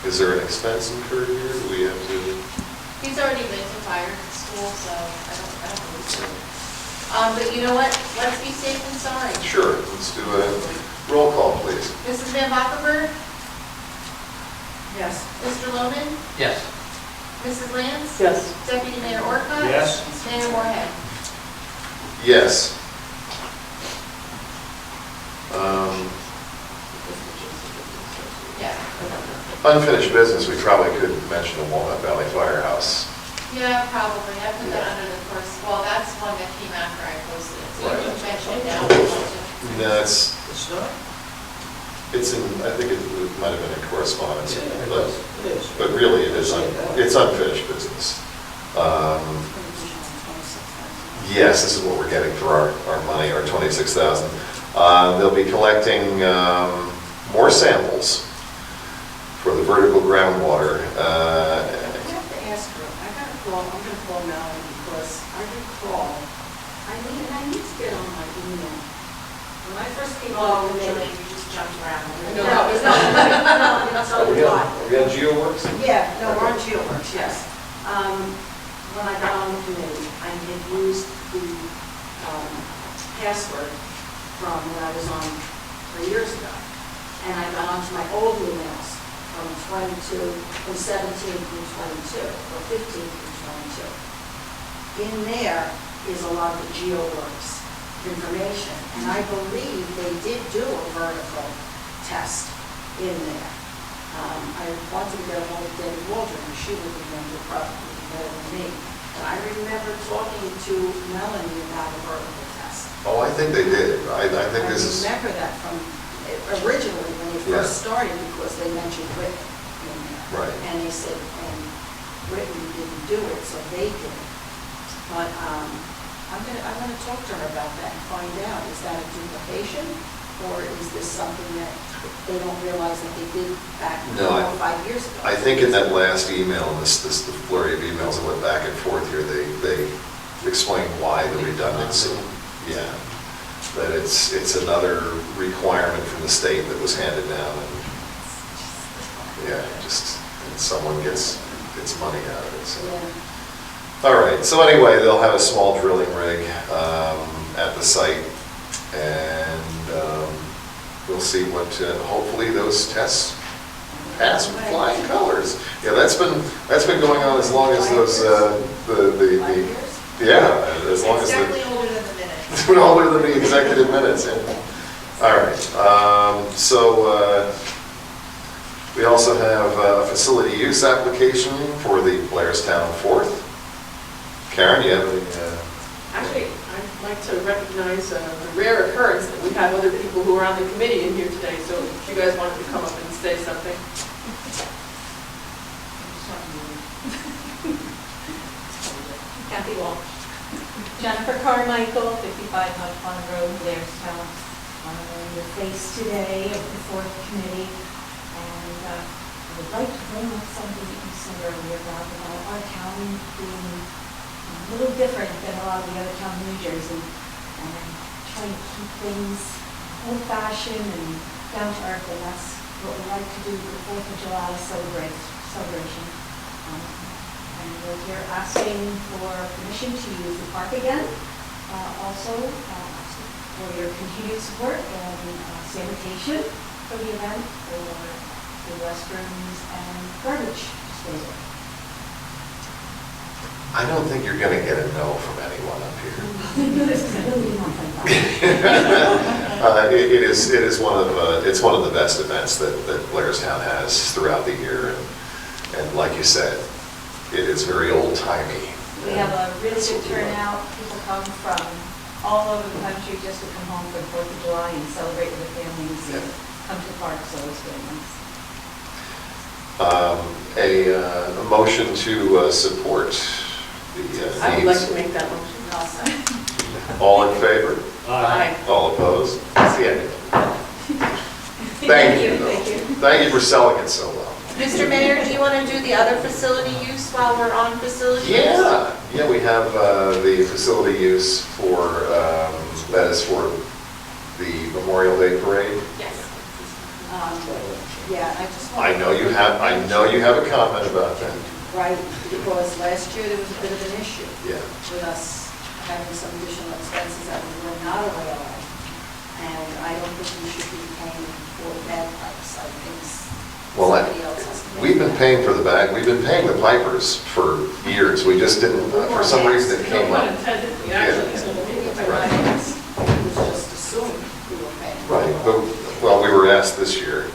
Is there an expense incurred here? Do we have to? He's already been to fire school, so I don't believe so. But you know what? Let's be safe than sorry. Sure, let's do a roll call, please. Mrs. Van Valkenburg? Yes. Mr. Loman? Yes. Mrs. Lance? Yes. Deputy Mayor Orcott? Yes. Mayor Moorhead? Yes. Yeah. Unfinished business, we probably could mention the Walnut Valley Firehouse. Yeah, probably. I put that under the first, well, that's one that came after I posted it. So Right. you can mention it now. No, it's not? in, I think it might have been in correspondence, but, It is. but really it is, it's unfinished business. Yes, this is what we're getting for our money, our $26,000. They'll be collecting more samples for the vertical groundwater. I have to ask her, I'm going to call Melanie because I recall, I need to get on my email. When I first came on, you just jumped around. No, No, it's no, it's Are on we the on, dot. are we on GeoWorks? Yeah, no, we're on GeoWorks, yes. When I got on the committee, I had used the password from when I was on 3 years ago. And I got onto my old emails from 17 through 22, or 15 through 22. In there is a lot of the GeoWorks information, and I believe they did do a vertical test in there. I wanted to get a hold of Debbie Waldron, and she would remember probably better than me. But I remember talking to Melanie about a vertical test. Oh, I think they did. I think this is, I remember that from originally, when they Yeah. first started, because they mentioned Whitman in there. Right. And they said, and Whitman didn't do it, so they did it. But I'm gonna talk to her about that and find out, is that a duplication? Or is this something that they don't realize that they did back No, 4 or 5 years ago? I think in that last email, and the flurry of emails that went back and forth here, they explained why the redundancy. Yeah, that it's another requirement from the state that was handed down, and yeah, just, and someone gets money out of it, so. Yeah. All right, so anyway, they'll have a small drilling rig at the site, and we'll see what, hopefully those tests pass with flying colors. Yeah, that's been going on as long as those, 5 years? yeah, as long It's as definitely the, older than the minutes. it's been older than the executive minutes, yeah. All right, so we also have a facility use application for the Blairstown 4th. Karen, you have any? Actually, I'd like to recognize the rare occurrence that we have other people who are on the committee in here today, so if you guys wanted to come up and say something. Kathy Walsh. Jennifer Carmichael, 55 Mud Pond Road, Blairstown. I'm the face today of the 4th committee, and I would like to bring up something that you said earlier about our town being a little different than a lot of the other towns in New Jersey, and trying to keep things old-fashioned and down to earth, and that's what we like to do for the 4th of July celebration. And we're here asking for permission to use the park again, also for your continued support and sanitation for the event, for the restrooms and garbage disposal. I don't think you're going to get a no from anyone up here. It is one of the best events that Blairstown has throughout the year, and like you said, it is very old-timey. We have a really good turnout. People come from all over the country just to come home for the 4th of July and celebrate with their families and come to the park, so it's very nice. A motion to support the I would like needs. to make that motion. All in favor? Aye. All opposed? That's the end of it. Thank you. Thank you. Thank you for selling it so well. Mr. Mayor, do you want to do the other facility use while we're on facility use? Yeah, we have the facility use for, that is for the Memorial Day Parade. Yes. Yeah, I just want. I know you have a comment about that. Right, because last year there was a bit of an issue Yeah. with us having some additional expenses that we were not aware of. And I don't think we should be paying for bagpipes. I think Well, somebody else has to pay. we've been paying for we've been paying the pipers for years. We just didn't, for some reason it No came pun up. intended, we actually, Right. It was just assumed we were paying. Right, but, well, we were asked this year.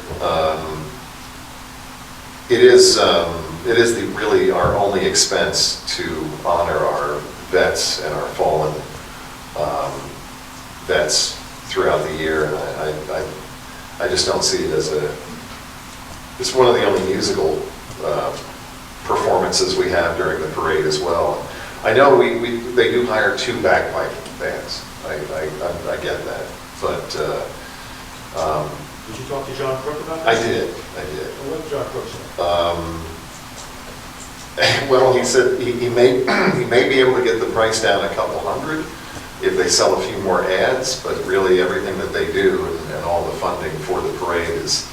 It is really our only expense to honor our vets and our fallen vets throughout the year, and I just don't see it as it's one of the only musical performances we have during the parade as well. I know they do hire 2 bagpipe bands, I get that, but Did you talk to John Crook about I this? did. Well, what did John Crook say? Well, he said he may be able to get the price down a couple hundred if they sell a few more ads, but really everything that they do and all the funding for the parade is,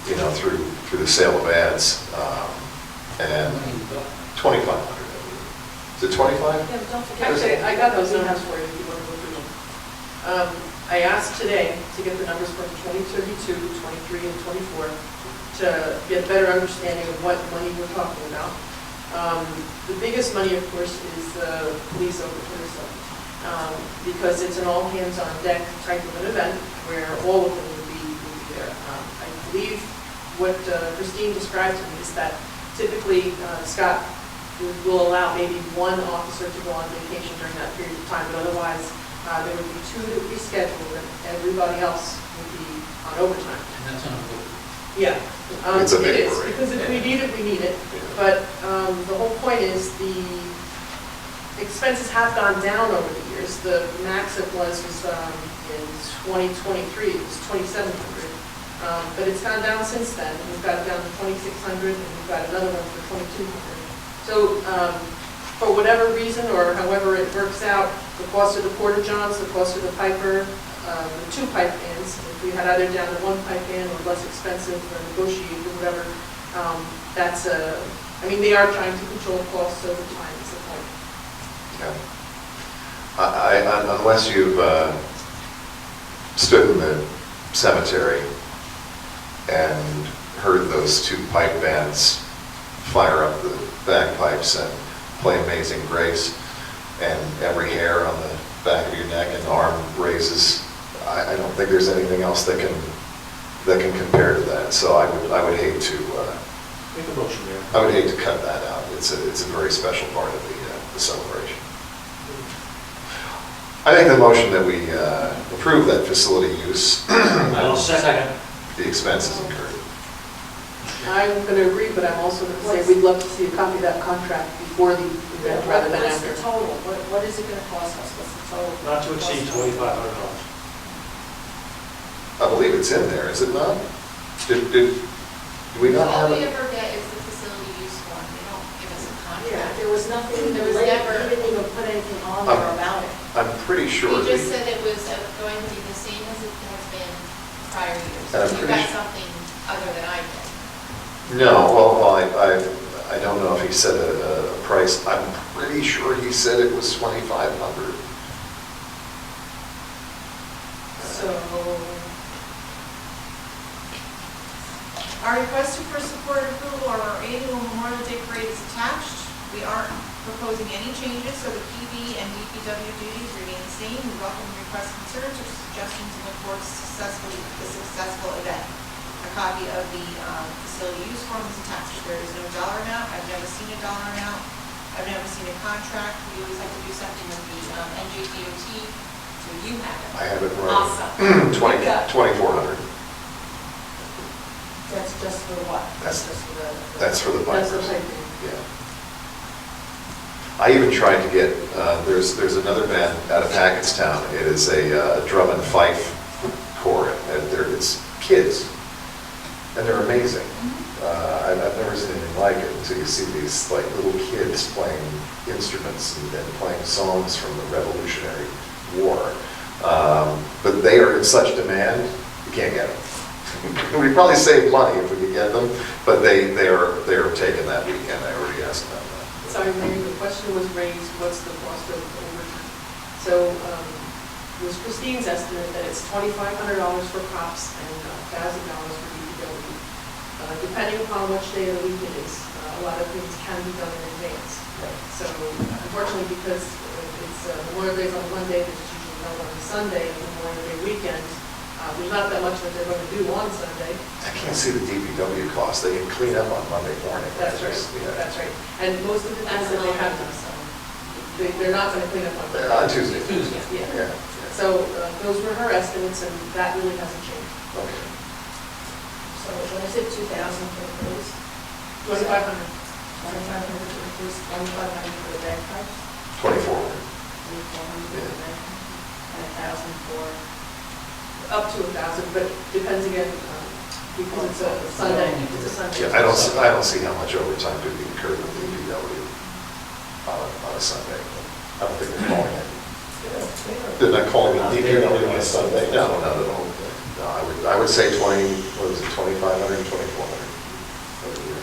through the sale of ads, and 2,500. Is it 25? Yeah, but don't forget. Actually, I got those numbers for you if you want to go through them. I asked today to get the numbers for 2032, 23, and 24 to get a better understanding of what money we're talking about. The biggest money, of course, is the police over Curacao, because it's an all-hands-on-deck type of an event where all of them will be there. I believe what Christine described to me is that typically Scott will allow maybe one officer to go on vacation during that period of time, but otherwise there would be 2 that would be scheduled, and everybody else would be on on overtime. And that's on the Yeah. It's a big It is, worry. because if we need it, we need it. Yeah. But the whole point is the expenses have gone down over the years. The max it was in 2023, it was 2,700. But it's gone down since then. We've got it down to 2,600, and we've got another one for 2,200. So for whatever reason, or however it works out, the cost of the porta johns, the cost of the piper, the 2 pipe ends, if we had either down to 1 pipe end or less expensive or negotiated or whatever, that's I mean, they are trying to control costs over time, is the point. Yeah. Unless you've stood in the cemetery and heard those 2 pipe bands fire up the bagpipes and play Amazing Grace, and every hair on the back of your neck and arm raises, I don't think there's anything else that can compare to that. So I would hate to Make a motion there. I would hate to cut that out. It's a very special part of the celebration. I think the motion that we approve that facility use, I'll second. the expenses incurred. I'm going to agree, but I'm also going to say we'd love to see a copy of that contract before the event rather than What's after. the total? What is it gonna cost us? What's the total? Not to exceed $2,500. I believe it's in there, is it not? Do we not All have we it? ever get is the facility use form, they don't give us a Yeah, contract. there was nothing, There was he never- didn't even put anything on there about it. I'm pretty sure. He just said it was going to be the same as it has been prior years. And I'm You pretty got sure- something other than I did. No, well, I don't know if he said a price. I'm pretty sure he said it was $2,500. So, Our request for support approval of our annual Memorial Day Parade is attached. We aren't proposing any changes, so the PB and DPW duties remain the same. We welcome requests, concerns, or suggestions and look forward to the successful event. A copy of the facility use form is attached. There is no dollar amount. I've never seen a dollar amount. I've never seen a contract. We always have to do something with the NJDOT, so you have it. I have it right. Awesome. 2,400. That's just for what? That's- just for the. That's for the that's the bikers. same thing. Yeah. I even tried to get, there's another band out of Hackettstown. It is a drum and fife corps, and it's kids, and they're amazing. I've never seen anything like it until you see these like little kids playing instruments and playing songs from the Revolutionary War. But they are in such demand, you can't get them. We'd probably save money if we could get them, but they're taking that weekend. I already asked about that. Sorry, Mayor, the question was raised, what's the cost of overtime? So it was Christine's estimate that it's $2,500 for cops and $1,000 for DPW. Depending upon which day of the week it is, a lot of things can be done in advance. So unfortunately, because it's Memorial Day's on Monday, there's usually no one on Sunday, and Memorial Day weekend, there's not that much that they're going to do on Sunday. I can't see the DPW cost. They can clean up on Monday morning. That's right, Yeah. that's right. And most of the things that they have, they're not going to clean up on Monday. On Tuesday. Tuesday. Yeah. Yeah. So those were her estimates, and that really hasn't changed. Okay. So what is it, 2,000 for the police? 2,500. 2,500 for the police, 2,500 for the bagpipes, 24. 2,400 for the bagpipes, and 1,000 for, Up to 1,000, but depends again, because it's a Sunday, it's a Sunday. Yeah, I don't see how much overtime could be incurred with DPW on a Sunday. I don't think they're calling it. They're not calling it DPW on a Sunday. No, not at all. No, I would say 20, what was it, 2,500, 2,400 for the year.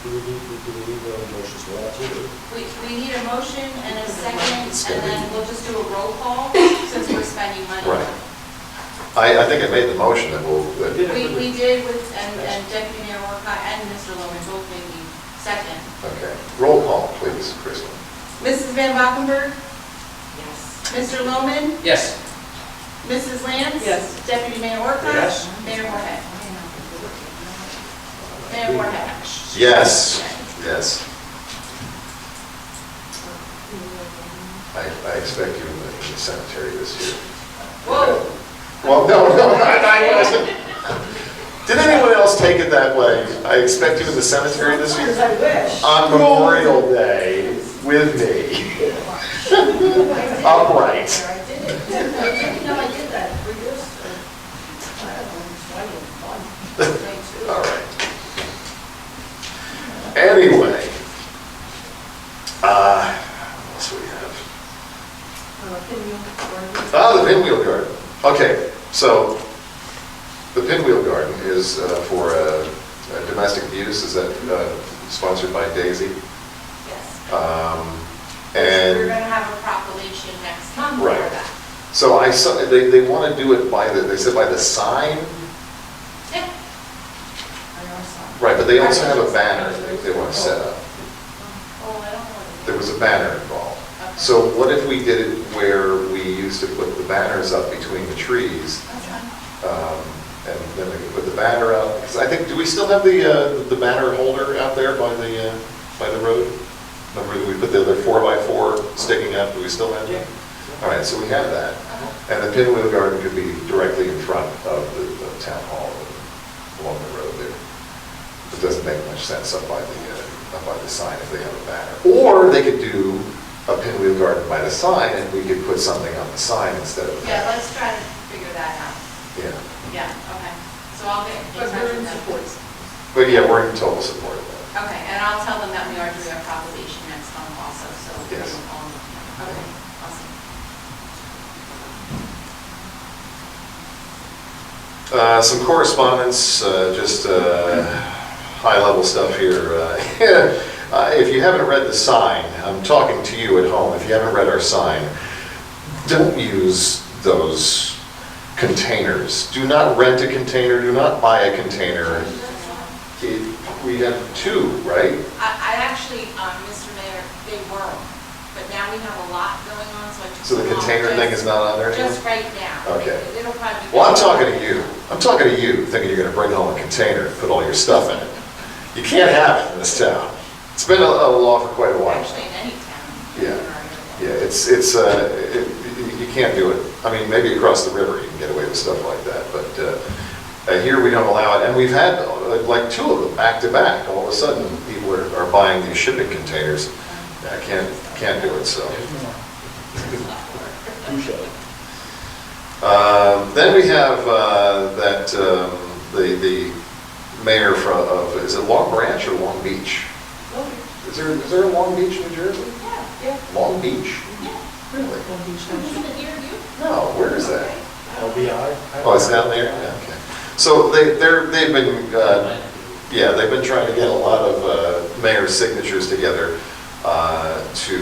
Do we need motions for that too? We need a motion and a second, It's and gonna be- then we'll just do a roll call, since we're spending money. Right. I think I made the motion that we'll, We did with, and Deputy Mayor Orcott and Mr. Loman both made the second. okay. Roll call, please, Crystal. Mrs. Van Valkenburg? yes. Mr. Loman? Yes. Mrs. Lance? Yes. Deputy Mayor Orcott? Yes. Mayor Moorhead? Mayor Moorhead? Yes, yes. I expect you in the cemetery this year. Whoa. Well, no, I wasn't. Did anyone else take it that way? I expect you in the cemetery this year? I wish. On Memorial Day with me. Upright. I did it. You know, I did that for years. I don't know, 21, 22. All right. Anyway, what else do we have? The pinwheel garden. Okay, so the pinwheel garden is for domestic abuse. Is that sponsored by Daisy? Yes. And We're gonna have a proclamation next month for Right. that. so I saw they want to do it by they said by the sign. Yeah. Right, but they also have a banner they want to set up. Oh, I don't know. There was a banner involved. Okay. So what if we did it where we used to put the banners up between the trees? That's fine. And then we could put the banner up, because I think, do we still have the banner holder out there by the road? Remember, we put the other 4x4 sticking up, do we still have that? All right, so we have that. And the pinwheel garden could be directly in front of the town hall, along the road there. It doesn't make much sense up by the sign if they have a banner. Or they could do a pinwheel garden by the sign, and we could put something on the sign instead of. Yeah, let's try to figure that out. Yeah. Yeah, okay. So I'll get in But touch we're in with them. support. But yeah, we're in total support of that. Okay, and I'll tell them that we are doing a proclamation next month also, so. Yes. Okay, awesome. Some correspondence, just high-level stuff here. If you haven't read the sign, I'm talking to you at home, if you haven't read our sign, don't use those containers. Do not rent a container, do not buy a container. We have two, right? I actually, Mr. Mayor, they were, but now we have a lot going on, so I took So the them off container thing is not on there anymore? just right now. Okay. It'll probably. Well, I'm talking to you. I'm talking to you, thinking you're gonna bring home a container and put all your stuff in it. You can't have it in this town. It's been a law for quite a while. Actually, in any town. Yeah. Yeah, you can't do it. I mean, maybe across the river you can get away with stuff like that, but here we don't allow it. And we've had like two of them back to back. All of a sudden, people are buying these shipping containers. I can't do it, so. Then we have the mayor of, is it Long Branch or Long Beach? Is there a Long Beach, New Jersey? Yeah. Long Beach? Really? Isn't it near you? No, where is that? LBI? Oh, it's down there? Yeah, okay. So they've been trying to get a lot of mayor's signatures together to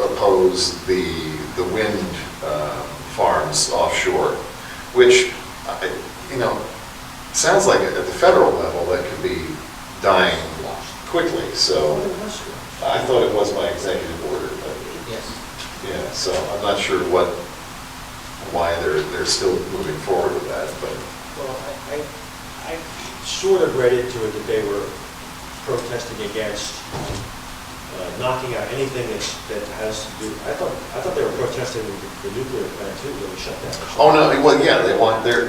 oppose the wind farms offshore, which, sounds like at the federal level that could be dying quickly. So I thought it was by executive order, but Yes. yeah, so I'm not sure why they're still moving forward with that, but. Well, I sort of read into it that they were protesting against knocking out anything that has to do, I thought they were protesting the nuclear plant too, that was shut down. Oh, no, well, yeah, they want, their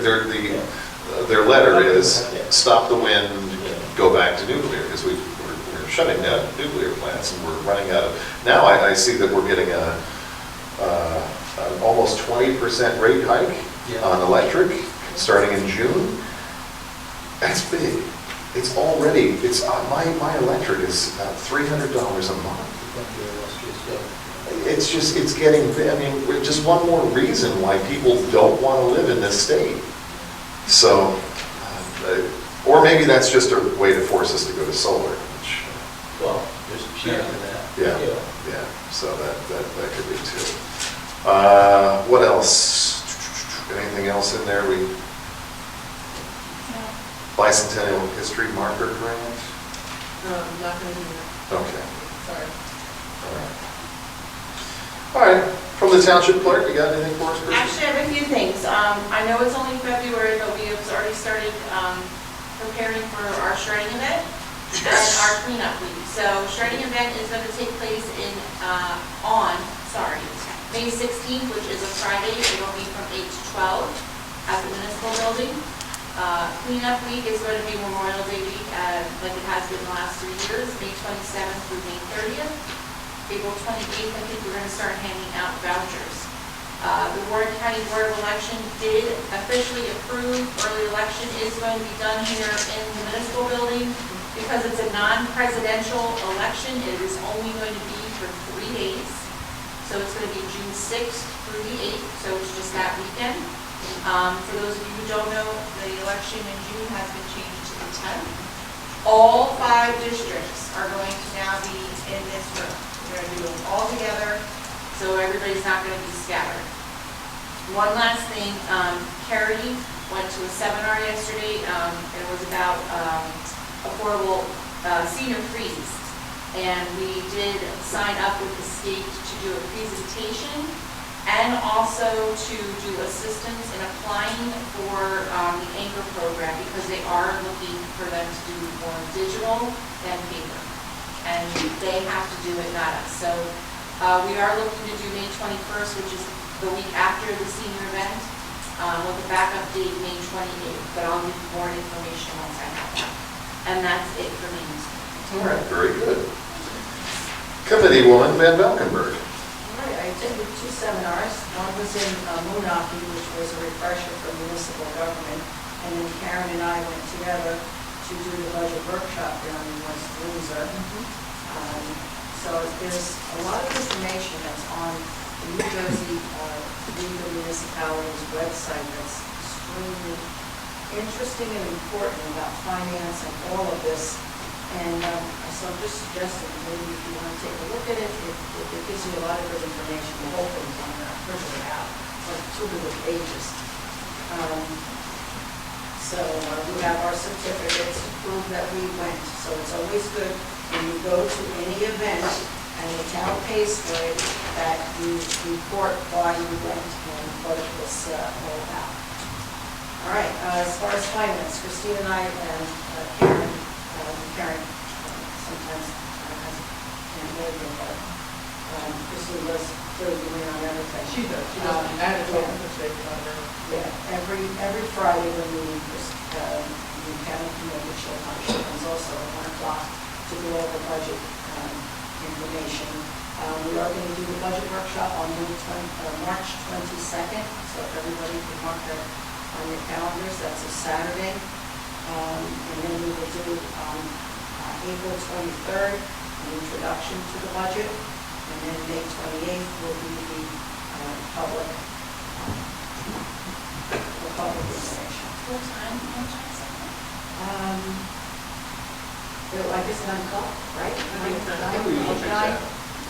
letter is stop the wind, go back to nuclear, because we're shutting down nuclear plants and we're running out of, now I see that we're getting an almost 20% rate hike on electric, starting in June. That's big. It's already, my electric is about $300 a month. It's getting, I mean, just one more reason why people don't want to live in this state. So, or maybe that's just a way to force us to go to solar, which, Well, there's a chance of that. yeah, so that could be too. What else? Anything else in there? Bicentennial History Marker Grant? Not gonna do that, Okay, sorry. all right. All right, from the township clerk, you got anything for us, Kristen? Actually, I have a few things. I know it's only February, but we have already started preparing for our shredding event and our cleanup week. So shredding event is going to take place May 16th, which is a Friday, it'll be from 8 to 12 at the municipal building. Cleanup week is going to be Memorial Day week, like it has been the last 3 years, May 27th through May 30th. April 28th, I think we're going to start handing out vouchers. The Warren County Board of Election did officially approve early election is going to be done here in the municipal building. Because it's a non-presidential election, it is only going to be for 3 days. So it's going to be June 6th through the 8th, so it's just that weekend. For those of you who don't know, the election in June has been changed to the 10th. All 5 districts are going to now be in this room. We're going to do them all together, so everybody's not going to be scattered. One last thing, Carrie went to a seminar yesterday, and it was about affordable senior freeze. And we did sign up with the state to do a presentation and also to do assistance in applying for the Anchor program because they are looking for them to do more digital than paper. And they have to do it, not us. So we are looking to do May 21st, which is the week after the senior event, with a backup date May 28th. But I'll give more information once I have that. And that's it for me. All right, very good. Committee woman Van Valkenburg. All right, I attended 2 seminars. One was in Moonachie, which was a refresher for municipal government, and then Karen and I went together to do the budget workshop down in West Windsor. So there's a lot of information that's on the New Jersey League of Municipalities website that's extremely interesting and important about finance and all of this. And so I'm just suggesting maybe if you want to take a look at it, it gives you a lot of good information. The whole thing's on there, printed it out, like 200 pages. So we have our certificates to prove that we went. So it's always good when you go to any event and the town pays for it, that you report why you went and what it was all about. All right, as far as finance, Christine and I and Karen sometimes can't make it, but Christine does fill you in on everything. She does, she doesn't add it to the mistake on her. Yeah, every Friday when we meet, the county committee, she comes also at 1 o'clock to go over budget information. We are going to do the budget workshop on March 22nd, so if everybody can mark that on your calendars, that's a Saturday. And then we will do on April 23rd, an introduction to the budget, and then May 28th will be the public information. What time? I guess 9 o'clock, right? Nine.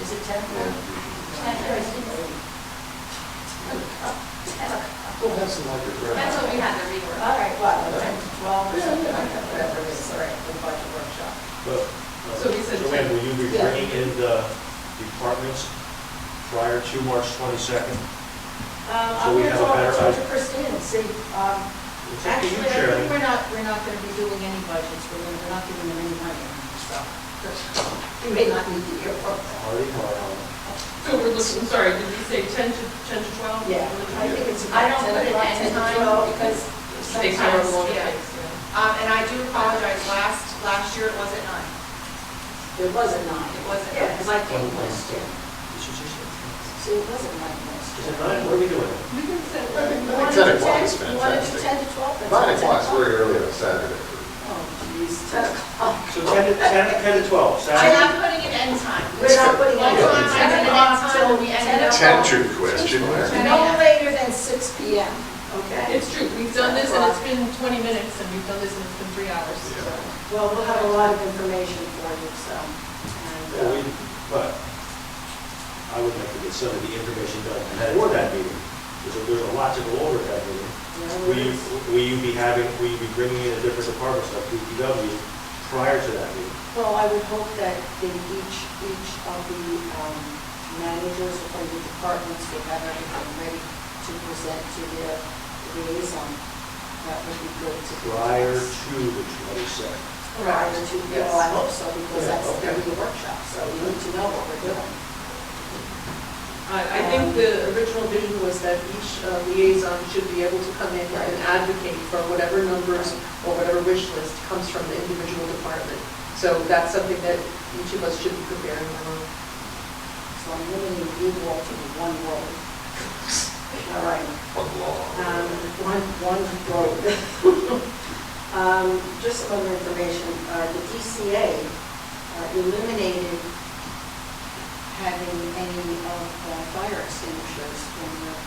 Is it 10? 10. We'll have some like your That's what we had the rework. All right, well, 10 to 12 or something like that, whatever it is, all right, the budget workshop. But, So we said Joanne, 10. will you be Yeah. bringing in the departments prior to March 22nd? I'm we going to have a talk better to Christine and see, It's up to you, actually, I Chairman. think we're not going to be doing any budgets, we're not giving them any money, so we may not need to hear from them. Already hard on it. So we're looking, sorry, did you say 10 to 12? Yeah, I think it's I about don't 10 put an o'clock, end 10 to time 12, because Takes sometimes, however long it yeah. takes, yeah. And I do apologize, last year it was at 9. It wasn't 9. It wasn't Yeah, 9. because I came last year. This is just- See, it wasn't 9 last Is year. it 9? What are we doing? We can say, I think You wanna 10 do o'clock is 10? You want to do fantastic. 10 to 12? That's 9 10 o'clock is very early on a Saturday. Oh, geez, 10 o'clock. So 10 to 12, I'm Saturday? not putting an end time. We're not putting One any time I did an end time and we ended up. Attention question mark. No later than 6 p.m., okay? it's true, we've done this and it's been 20 minutes and we've done this and it's been 3 hours, so. Well, we'll have a lot of information for you, so. Well, but I would like to get some of the information done before that meeting. There's a lot to go over at that meeting. Will you be bringing in a different department, like DPW, prior to that meeting? Well, I would hope that in each of the managers from the departments would have everything ready to present to their liaison. That would be good to do. Prior to the 22nd. Prior to, Yes. well, I hope so, because Yeah, that's okay. going to be a workshop, so we need to know what we're doing. I think the original vision was that each liaison should be able to come in and advocate for whatever numbers or whatever wish list comes from the individual department. So that's something that each of us should be preparing for. So I'm limiting you all to one road. All right. One law. One road. Just some other information. The DCA eliminated having any of the fire extinguishers when you're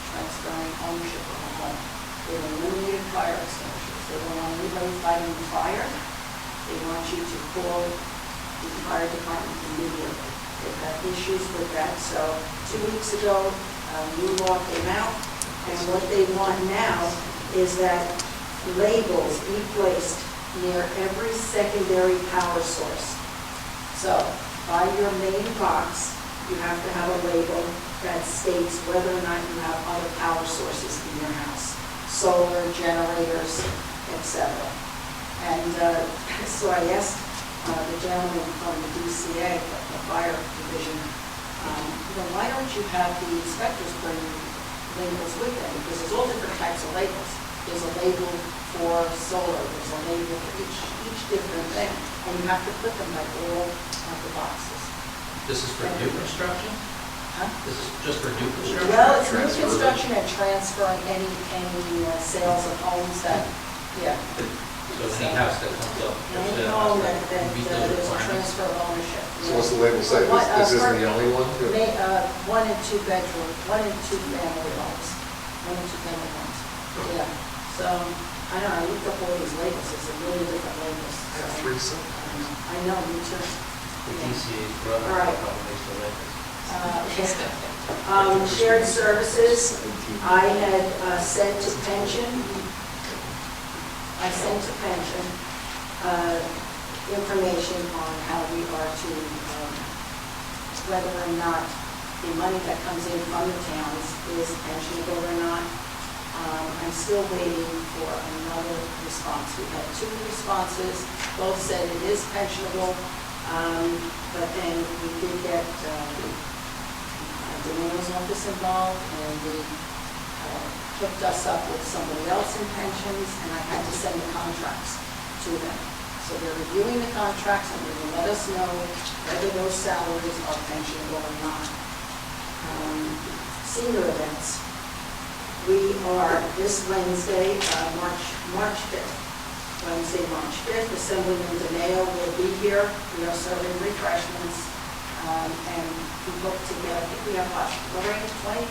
transferring ownership of a home. They eliminated fire extinguishers. They don't want anybody fighting the fire. They want you to call the fire department immediately. They've had issues with that. So 2 weeks ago, new law came out, and what they want now is that labels be placed near every secondary power source. So by your main box, you have to have a label that states whether or not you have other power sources in your house, solar, generators, etc. And so I asked the gentleman from the DCA, the fire division, why don't you have the inspectors bring labels with them? Because there's all different types of labels. There's a label for solar, there's a label for each different thing, and you have to put them like all of the boxes. This is for new construction? Huh? This is just for new construction? Well, it's new construction and transferring any sales of homes that, yeah. So any house that comes up. Any home that meet those there's a requirements. transfer of ownership. So what's the label say? This isn't the only one? 1 and 2 bedroom, 1 and 2 family homes, 1 and 2 family homes. Yeah, so, I don't know, I looked up all these labels, there's a million different labels. I have three so. I know, me too. The DCA's brother All right. probably makes the labels. Shared services, I had sent to pension. I sent to pension information on how we are to, whether or not the money that comes in from the towns is pensionable or not. I'm still waiting for another response. We've had 2 responses, both said it is pensionable, but then we did get the mayor's office involved, and they hooked us up with somebody else in pensions, and I had to send the contracts to them. So they're reviewing the contracts, and they will let us know whether those salaries are pensionable or not. Senior events. We are, this Wednesday, March 5th, Wednesday, March 5th, Assemblyman DeMayo will be here. We are serving refreshments, and we hope to get, I think we have, Lorraine, 20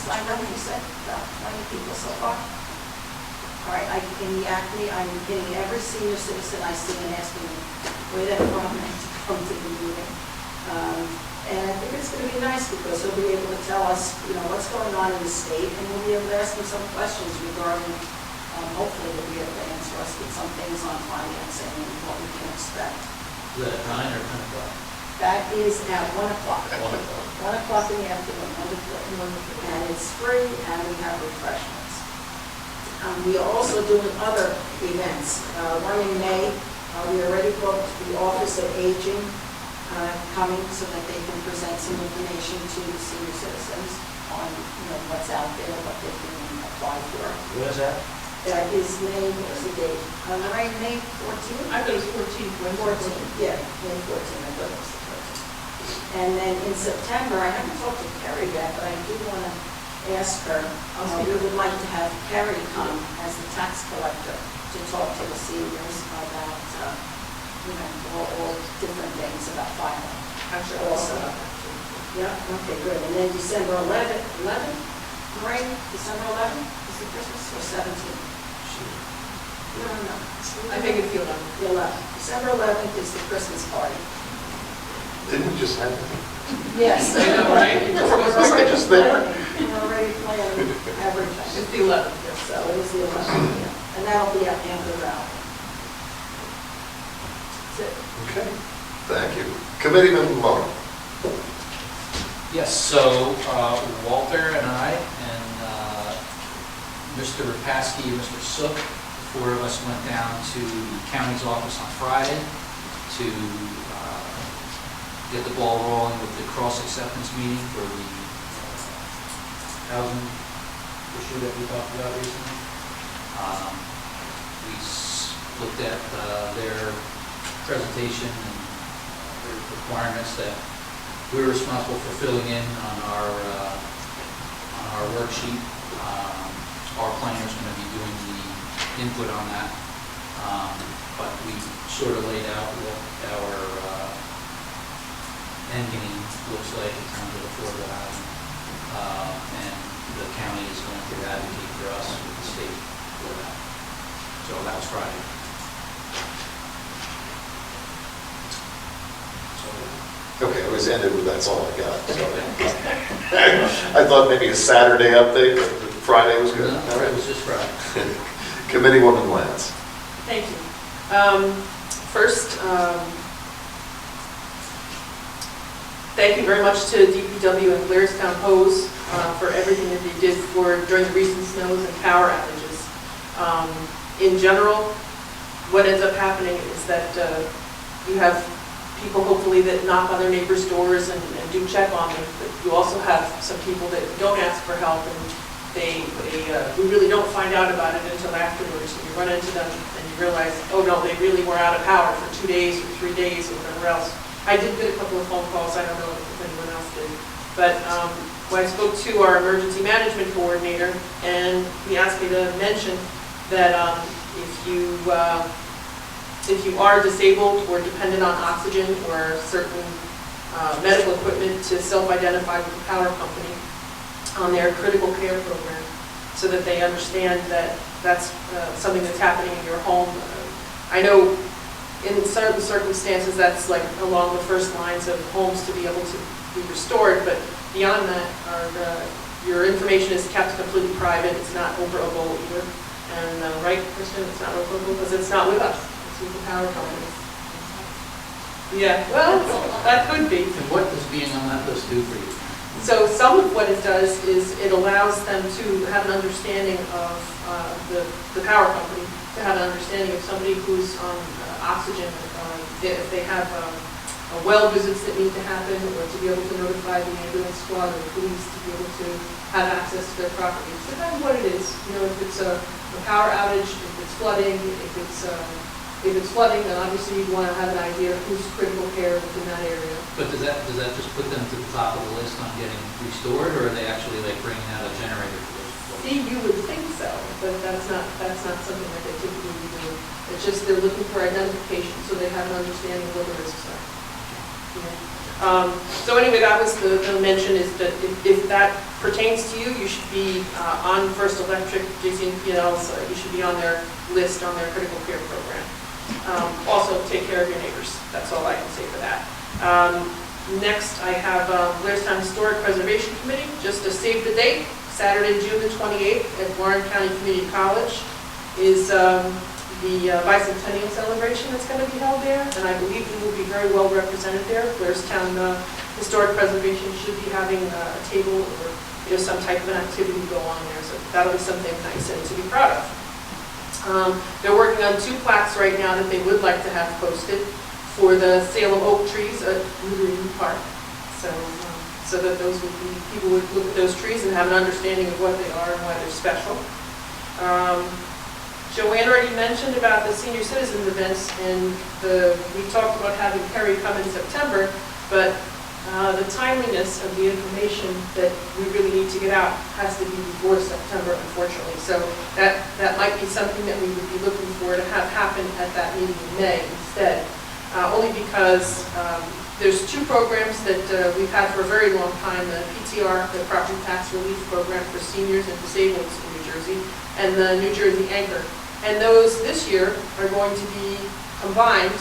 signed up, you said? About 20 people so far. All right, in the Acme, I'm getting every senior citizen I see and asking them where they're from and to come to the meeting. And I think it's going to be nice because he'll be able to tell us, what's going on in the state, and we'll be able to ask him some questions regarding, hopefully he'll be able to answer us with some things on financing and what we can expect. Is that at 9 or 10 o'clock? That is at 1 o'clock. At 1 o'clock. 1 o'clock in the afternoon, and it's free, and we have refreshments. We are also doing other events. One in May, we already booked the Office of Aging, coming so that they can present some information to the senior citizens on, what's out there, what they can apply for. When is that? That is May, what's the date? Lorraine, May 14th? I thought it was 14th, Wednesday. 14th, yeah, May 14th, I thought it was the 14th. And then in September, I haven't talked to Carrie yet, but I do want to ask her, we would like to have Carrie come as the tax collector to talk to the seniors about, all different things about filing. Actually, Also. Yeah, okay, good. And then December 11th, Lorraine, December 11th, is it Christmas, or 17th? No. I think it's the 11th. The 11th. December 11th is the Christmas party. Didn't you just have it? Yes. I know, right? Was I just there? We're already planning everything. It's the 11th, yes. So it is the 11th, yeah. And that'll be at Amber Valley. That's it. Okay, thank you. Committeeman Mona. Yes, so Walter and I and Mr. Rapaski and Mr. Sook, the 4 of us went down to the county's office on Friday to get the ball rolling with the cross-acceptance meeting for the housing issue that we talked about recently. We looked at their presentation and their requirements that we're responsible for filling in on our worksheet. Our planner's going to be doing the input on that, but we sort of laid out what our end game looks like in terms of affordable housing, and the county is going to advocate for us with the state for that. So that was Friday. Okay, it was ended with that's all I got. So. I thought maybe a Saturday update, but Friday was good. No, it was just Friday. Committeewoman Lance. Thank you. First, thank you very much to DPW and Blairstown Hose for everything that they did during the recent snows and power outages. In general, what ends up happening is that you have people hopefully that knock on their neighbors' doors and do check on them, but you also have some people that don't ask for help, and we really don't find out about it until afterwards. And you run into them and you realize, oh no, they really were out of power for 2 days or 3 days or whatever else. I did get a couple of phone calls, I don't know if anyone else did, but when I spoke to our emergency management coordinator, and he asked me to mention that if you are disabled or dependent on oxygen or certain medical equipment, to self-identify with the power company on their critical care program, so that they understand that that's something that's happening in your home. I know in certain circumstances that's like along the first lines of homes to be able to be restored, but beyond that, your information is kept completely private. It's not operable either. And right, Kristen, it's not operable because it's not with us. With the power company. Yeah, well, that could be. And what does being on that list do for you? So some of what it does is it allows them to have an understanding of the power company, to have an understanding of somebody who's on oxygen, if they have well visits that need to happen, or to be able to notify the ambulance squad or the police to be able to have access to their property. So that's what it is. You know, if it's a power outage, if it's flooding, if it's flooding, then obviously you'd want to have an idea of who's critical care within that area. But does that just put them to the top of the list on getting restored, or are they actually like bringing out a generator for those folks? See, you would think so, but that's not something that they typically do. It's just they're looking for identification, so they have an understanding of what the risks are. Yeah. So anyway, that was the mention, is that if that pertains to you, you should be on First Electric, JCNPL's, you should be on their list, on their critical care program. Also, take care of your neighbors. That's all I can say for that. Next, I have Blairstown Historic Preservation Committee, just to save the date, Saturday, June the 28th at Warren County Community College is the bicentennial celebration that's going to be held there, and I believe we will be very well represented there. Blairstown Historic Preservation should be having a table or some type of an activity go on there, so that'll be something nice and to be proud of. They're working on 2 plaques right now that they would like to have posted for the Salem oak trees at Green Park. So that people would look at those trees and have an understanding of what they are and why they're special. Joanne already mentioned about the senior citizens events, and we talked about having Kerry come in September, but the timeliness of the information that we really need to get out has to be before September, unfortunately. So that might be something that we would be looking for to have happen at that meeting in May instead. Only because there's 2 programs that we've had for a very long time, the PTR, the Property Tax Relief Program for seniors and disabled in New Jersey, and the New Jersey Anchor. And those this year are going to be combined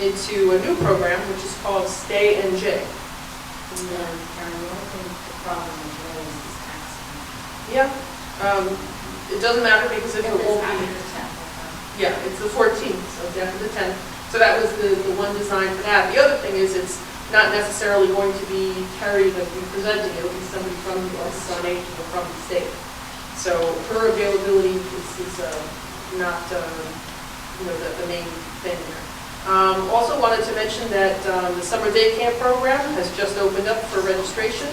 into a new program, which is called Stay NJ. Yeah, it doesn't matter because if it won't be, yeah, it's the 14th, so it's after the 10th. So that was the one design for that. The other thing is it's not necessarily going to be Kerry that we presenting. It'll be somebody from the Office on Aging or from the state. So her availability is not the main thing there. Also wanted to mention that the summer day camp program has just opened up for registration.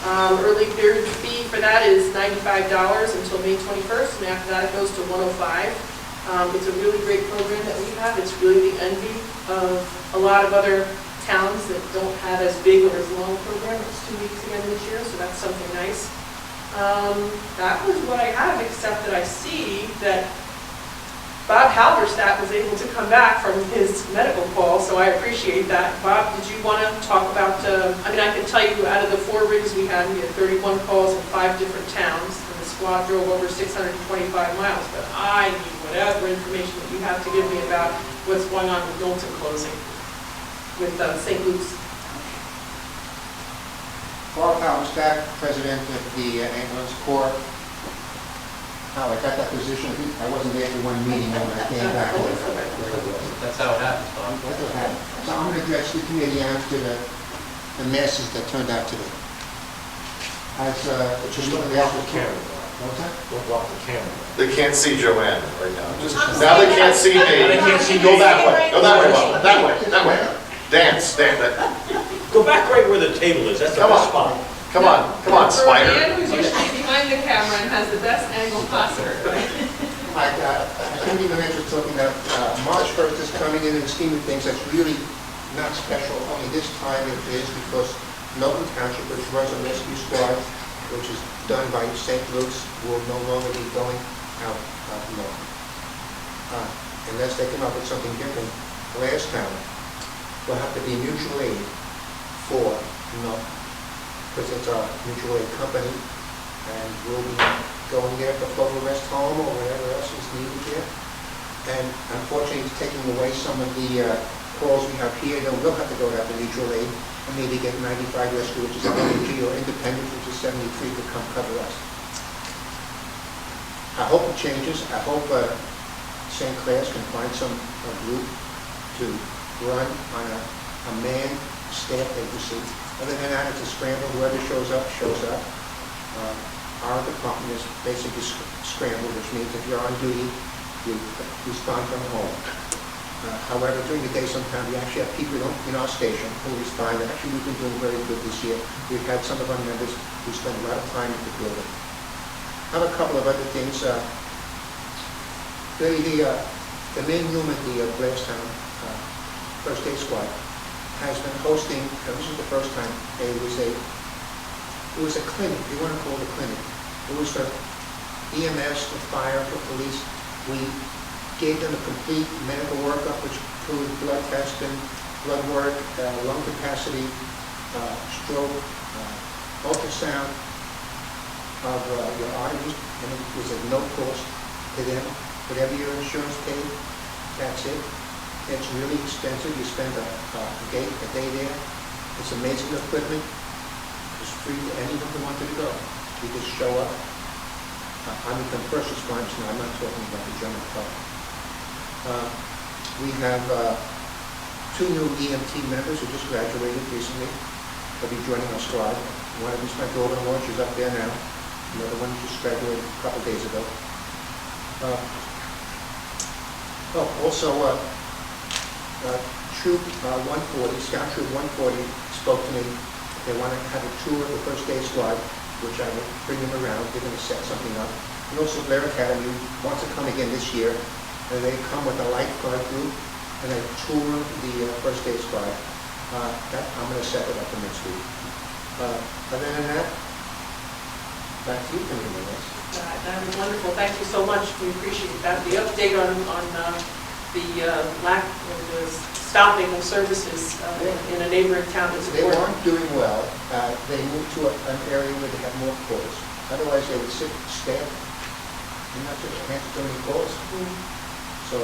Early bird fee for that is $95 until May 21st, and after that it goes to $105. It's a really great program that we have. It's really the envy of a lot of other towns that don't have as big or as long a program. It's 2 weeks again this year, so that's something nice. That was what I have, except that I see that Bob Halberstadt was able to come back from his medical call, so I appreciate that. Bob, did you want to talk about, I mean, I can tell you out of the 4 rigs we had 31 calls in 5 different towns, and the squad drove over 625 miles, but I need whatever information that you have to give me about what's going on with Milton closing, with St. Luke's. Bob Halberstadt, president of the Ambulance Corps. How I got that position, I wasn't there for one meeting when I came back. That's how it happens, Bob. That's what happened. So I'm going to address the committee after the masses that turned out today. As, Just don't block the camera. what's that? Don't block the camera. They can't see Joanne right now. Now they can't see me. Now they can't see Go me. that way. Go that way, Bob. That way. That way. Dance. Go back right where the table is, that's the Come best on. spot. Come on. Come on, For a Spider. man who's usually behind the camera and has the best angle possible. I couldn't even mention talking about March 1st is coming in the scheme of things. That's really not special. Only this time it is because Milton Township, which runs a rescue squad, which is done by St. Luke's, will no longer be going out of Milton. Unless they come up with something different, Blairstown will have to be mutual aid for Milton, because it's a mutual aid company, and we'll be going there for floatal rest home or whatever else is needed there. And unfortunately, it's taking away some of the calls we have here. Then we'll have to go out to mutual aid and maybe get 95 rescue, which is LNG, or independent, which is 73, to come cover us. I hope it changes. I hope St. Clair's can find a group to run on a manned staff agency. Other than that, it's a scramble. Whoever shows up, shows up. Our department is basically scrambled, which means if you're on duty, you respond from home. However, during the day, sometimes we actually have people in our station who respond. Actually, we've been doing very good this year. We've had some of our members who spend a lot of time in the building. I have a couple of other things. The main room at the Blairstown First Aid Squad has been hosting, this is the first time, it was a clinic. You want to call it a clinic. It was for EMS, for fire, for police. We gave them a complete medical workup, which included blood testing, blood work, lung capacity, stroke, ultrasound of your arteries, and it was at no cost to them. Whatever your insurance paid, that's it. It's really expensive. You spend a day there. It's amazing equipment. It's free to anyone who wanted to go. You just show up. I'm from first responders now. I'm not talking about the general public. We have 2 new EMT members who just graduated recently. They'll be joining our squad. One of them's my daughter-in-law. She's up there now. Another one just graduated a couple days ago. Also, Troop 140, Scout Troop 140 spoke to me. They want to have a tour of the First Aid Squad, which I will bring them around. They're going to set something up. And also Blair Academy wants to come again this year. And they come with a lifeguard group and they tour the First Aid Squad. I'm going to set it up for next week. Other than that, back to you, Committee members. That was wonderful. Thank you so much. We appreciate that. The update on the lack of the stopping of services in a neighboring town is They important. weren't doing well. They moved to an area where they had more calls. Otherwise, they would sit staff and not just answer so many calls. So,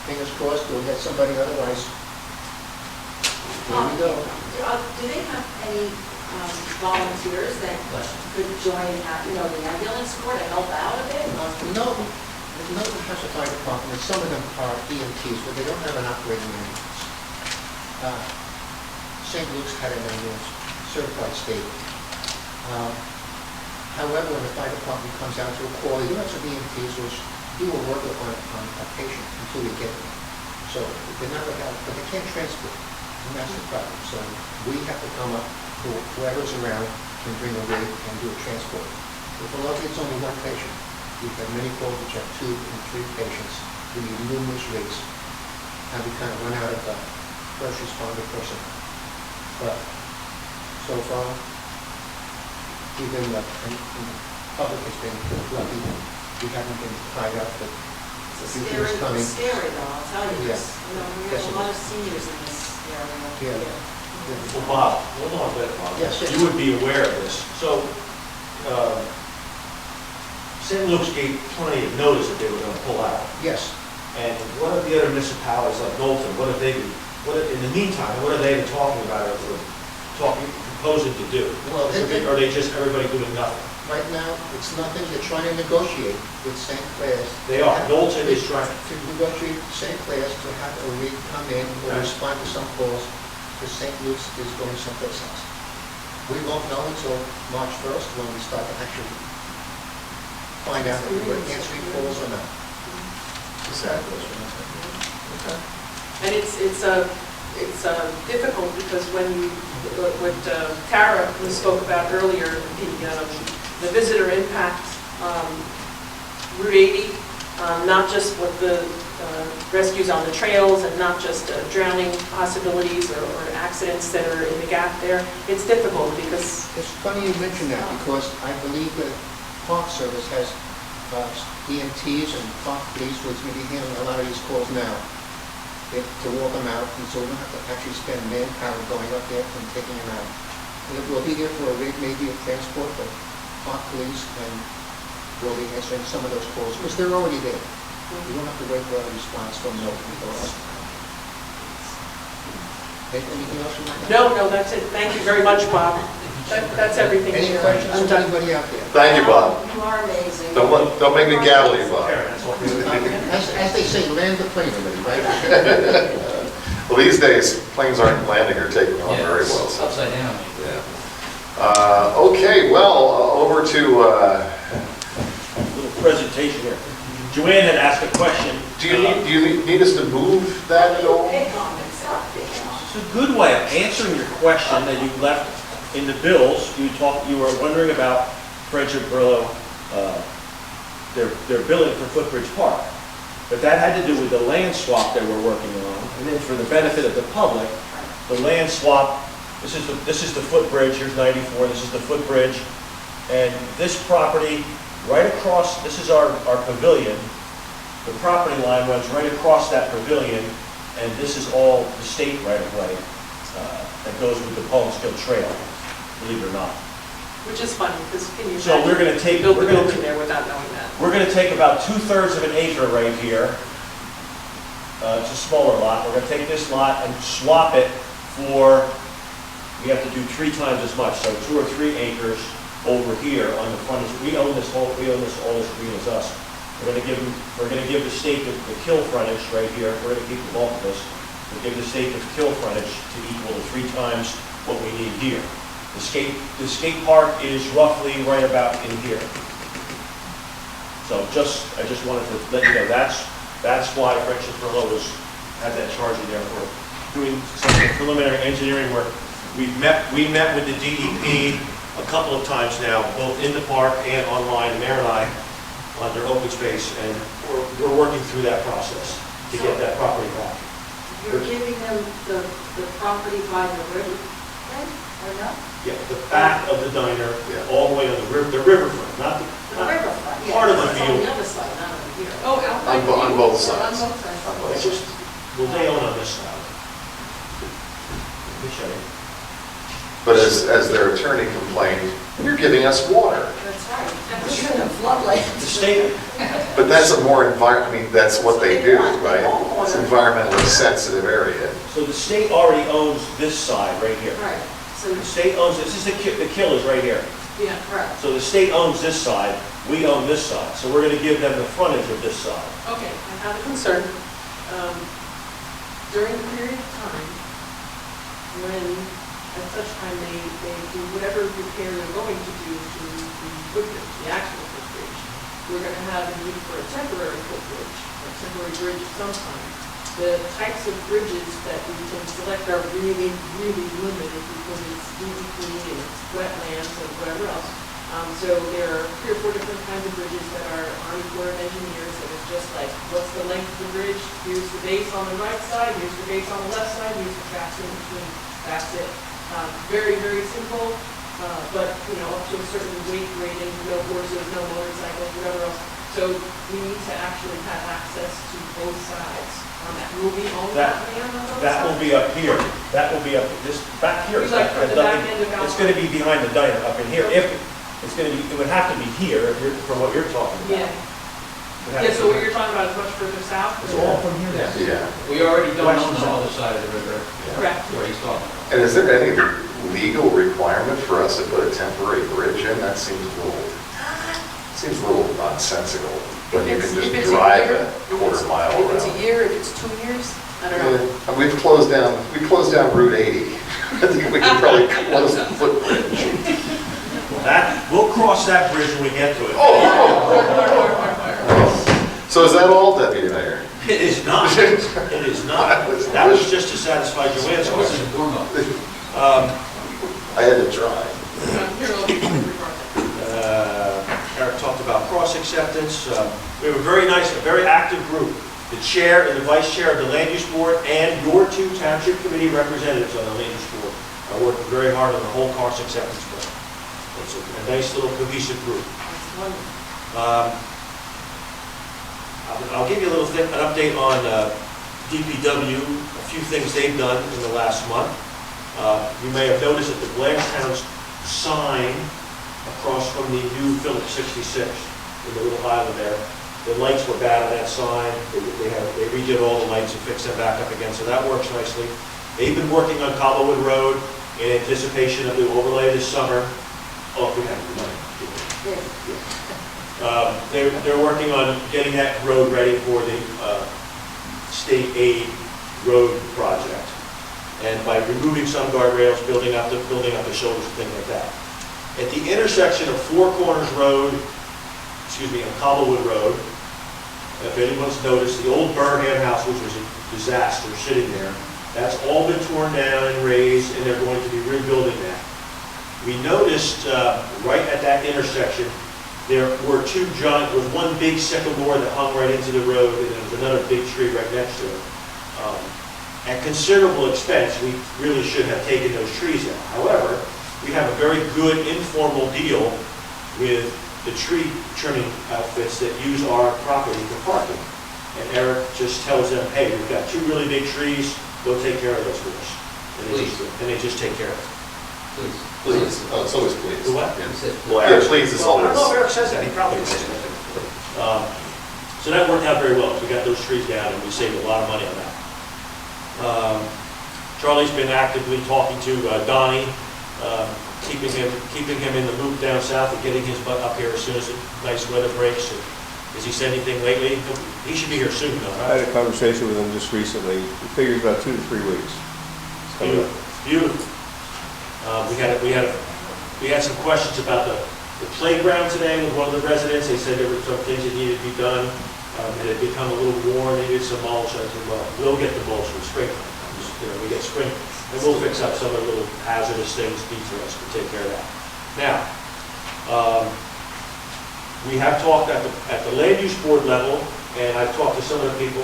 fingers crossed, we'll get somebody. Otherwise, here we go. Do they have any volunteers that could join, the ambulance corps to help out a bit? No, Milton has a fire department, and some of them are EMTs, but they don't have an operating ambulance. St. Luke's had an ambulance, certified state. However, when the fire department comes out to a call, you have some EMTs which do a workup on a patient until we get them. So they're not without, but they can't transport, and that's the problem. So we have to come up, whoever's around can bring a rig and do a transport. If a lucky it's only one patient, we've had many calls which have 2 and 3 patients. We need numerous rigs, and we kind of run out of first responder person. But so far, we've been, and the public has been lucky. We haven't been tied up, but the future is coming. It's scary though, I'll tell you. Yes. You know, we have a lot of seniors in this area. Yeah. Well, Bob, hold on a bit, Bob. Yes, yes. You would be aware of this. So, St. Luke's gave plenty of notice that they were going to pull out. Yes. And what are the other municipalities like Knowlton, what have they been, in the meantime, what are they been talking about or proposing to do? Well, Or are they just everybody doing nothing? right now, it's nothing. They're trying to negotiate with St. Clair's. They are. Knowlton is trying. To negotiate with St. Clair's to have a rig come in or Right. respond to some calls, because St. Luke's is going someplace else. We won't know until March 1st when we start to actually find out if we're answering calls or not. And it's difficult because when what Tara spoke about earlier, the visitor impact, Route 80, not just what the rescues on the trails and not just drowning possibilities or accidents that are in the gap there. It's difficult because... It's funny you mention that, because I believe that Park Service has EMTs and Park Police, who's going to be handling a lot of these calls now, to walk them out, and so we don't have to actually spend manpower going up there and taking them out. And we'll be there for a rig, maybe a transport, but Park Police and we'll be answering some of those calls, because they're already there. We don't have to wait for a response from Milton or us. Anything else you want to add? No, that's it. Thank you very much, Bob. That's everything. Any questions I'm from done. anybody out there? Thank you, Bob. You are amazing. Don't make me gavel you, Bob. As they say, land the plane already, right? Well, these days, planes aren't landing or taking off Yeah, very it's well. so- upside down. Yeah. Okay, well, over to, Little presentation here. Joanne had asked a question. do you need us to move that at all? Pick on it, stop picking on it. It's a good way of answering your question that you left in the bills. You were wondering about Friendship Brillo, their billing for Footbridge Park. But that had to do with the land swap that we're working on. And then for the benefit of the public, the land swap, this is the footbridge, here's 94, this is the footbridge. And this property, right across, this is our pavilion. The property line runs right across that pavilion, and this is all the state right-of-way that goes with the Polandskill Trail, believe it or not. Which is funny, because can you So we're gonna imagine take- build the we're gonna building there without knowing that? We're gonna take about 2/3 of an acre right here. It's a smaller lot. We're gonna take this lot and swap it for, we have to do 3 times as much, so 2 or 3 acres over here on the frontage. We own this all this green is us. We're gonna give the state the kill frontage right here. We're gonna keep the bulk of this. We'll give the state the kill frontage to equal to 3 times what we need here. The skate park is roughly right about in here. So I just wanted to let you know, that's why Friendship Brillo had that charge in there for doing some preliminary engineering work. We met with the DEP a couple of times now, both in the park and online, Mayor and I, under open space, and we're working through that process to get that property back. You're giving them the property by the river, right? Or no? Yeah, the back of the diner, all the way to the riverfront, not The riverfront, yeah. part of the It's on field. the other side, not over here. Oh, On both sides. On both sides. It's just, well, they own on this side. Let me show you. But as their attorney complained, you're giving us water. That's right. We're in a floodlight. The state, But that's a more that's what they do, right? It's an environmentally sensitive area. so the state already owns this side right here. Right, so, The state owns, this is the kill is right here. Yeah. right. So the state owns this side, we own this side. So we're gonna give them the frontage of this side. Okay, I have a concern. During the period of time when, at such time, they do whatever repair they're going to do to the footbridge, the actual footbridge, we're going to have a need for a temporary footbridge, a temporary bridge of some kind. the types of bridges that we can select are really, really limited because it's DEP and it's wetlands and whatever else. So there are 3 or 4 different kinds of bridges that are Army Corps of Engineers, and it's just like, what's the length of the bridge? Here's the base on the right side, here's the base on the left side, here's the tracks in between, that's it. Very, very simple, but, you know, up to a certain weight rating, no horses, no motorcycles, whatever else. So we need to actually have access to both sides. Will we own that land on both sides? That will be up here. That will be up, this, back here. It's like from the back end of It's gonna be behind the diner up in here. If, it's gonna be, it would have to be here if you're, from what you're talking about. Yeah. It would have Yeah, to so be- what you're talking about is much further south? It's all from here. Yeah. We already don't own West the other side of the river, Correct. where he's talking about. And is there any legal requirement for us to put a temporary bridge in? That seems a little nonsensical, when you can If just it's a drive year, a quarter mile If it's a around. year, if it's 2 years, I don't know. Yeah, we closed down Route 80. I think we could probably close the footbridge. We'll cross that bridge when we get to it. So is that all, Deputy Mayor? It is not. It is not. That was just to satisfy Joanne's So what's question. the foremost? I had to try. Eric talked about cross acceptance. We have a very nice, a very active group. The chair and the vice chair of the land use board and your 2 township committee representatives on the land use board are working very hard on the whole cross acceptance plan. It's a nice little cohesive group. I'll give you a little thing, an update on DPW, a few things they've done in the last month. You may have noticed that the Blairstown sign across from the new Phillips 66 in the little island there, the lights were bad on that sign. They redid all the lights and fixed them back up again, so that works nicely. They've been working on Cobblewood Road in anticipation of the overlay this summer. Oh, if we have the money. They're working on getting that road ready for the state aid road project. And by removing some guardrails, building up the shoulders, and things like that. At the intersection of Four Corners Road, and Cobblewood Road, if anyone's noticed, the old Burnham house, which was a disaster sitting there, that's all been torn down and raised, and they're going to be rebuilding that. We noticed right at that intersection, there were 2 giant, there was one big sycamore that hung right into the road, and there was another big tree right next to it. At considerable expense, we really should have taken those trees out. However, we have a very good informal deal with the tree trimming outfits that use our property for parking. And Eric just tells them, hey, we've got 2 really big trees, go take care of those for us. And they just take care of it. Please. Oh, it's always please. The what? Yeah. He said, Well, yeah, please is I don't know if always. Eric says that, he probably does. So that worked out very well. We got those trees down and we saved a lot of money on that. Charlie's been actively talking to Donnie, keeping him in the loop down south and getting his butt up here as soon as the nice weather breaks. Has he said anything lately? He should be here soon, though, I right? had a conversation with him just recently. He figures about 2 to 3 weeks. It's coming up. Beautiful. We had some questions about the playground today with one of the residents. They said there were some things that needed to be done. It had become a little worn, they needed some mulch. I said, well, we'll get the mulch when spring comes. We get spring, and we'll fix up some of the little hazardous things for us to take care of that. Now, we have talked at the land use board level, and I've talked to some of the people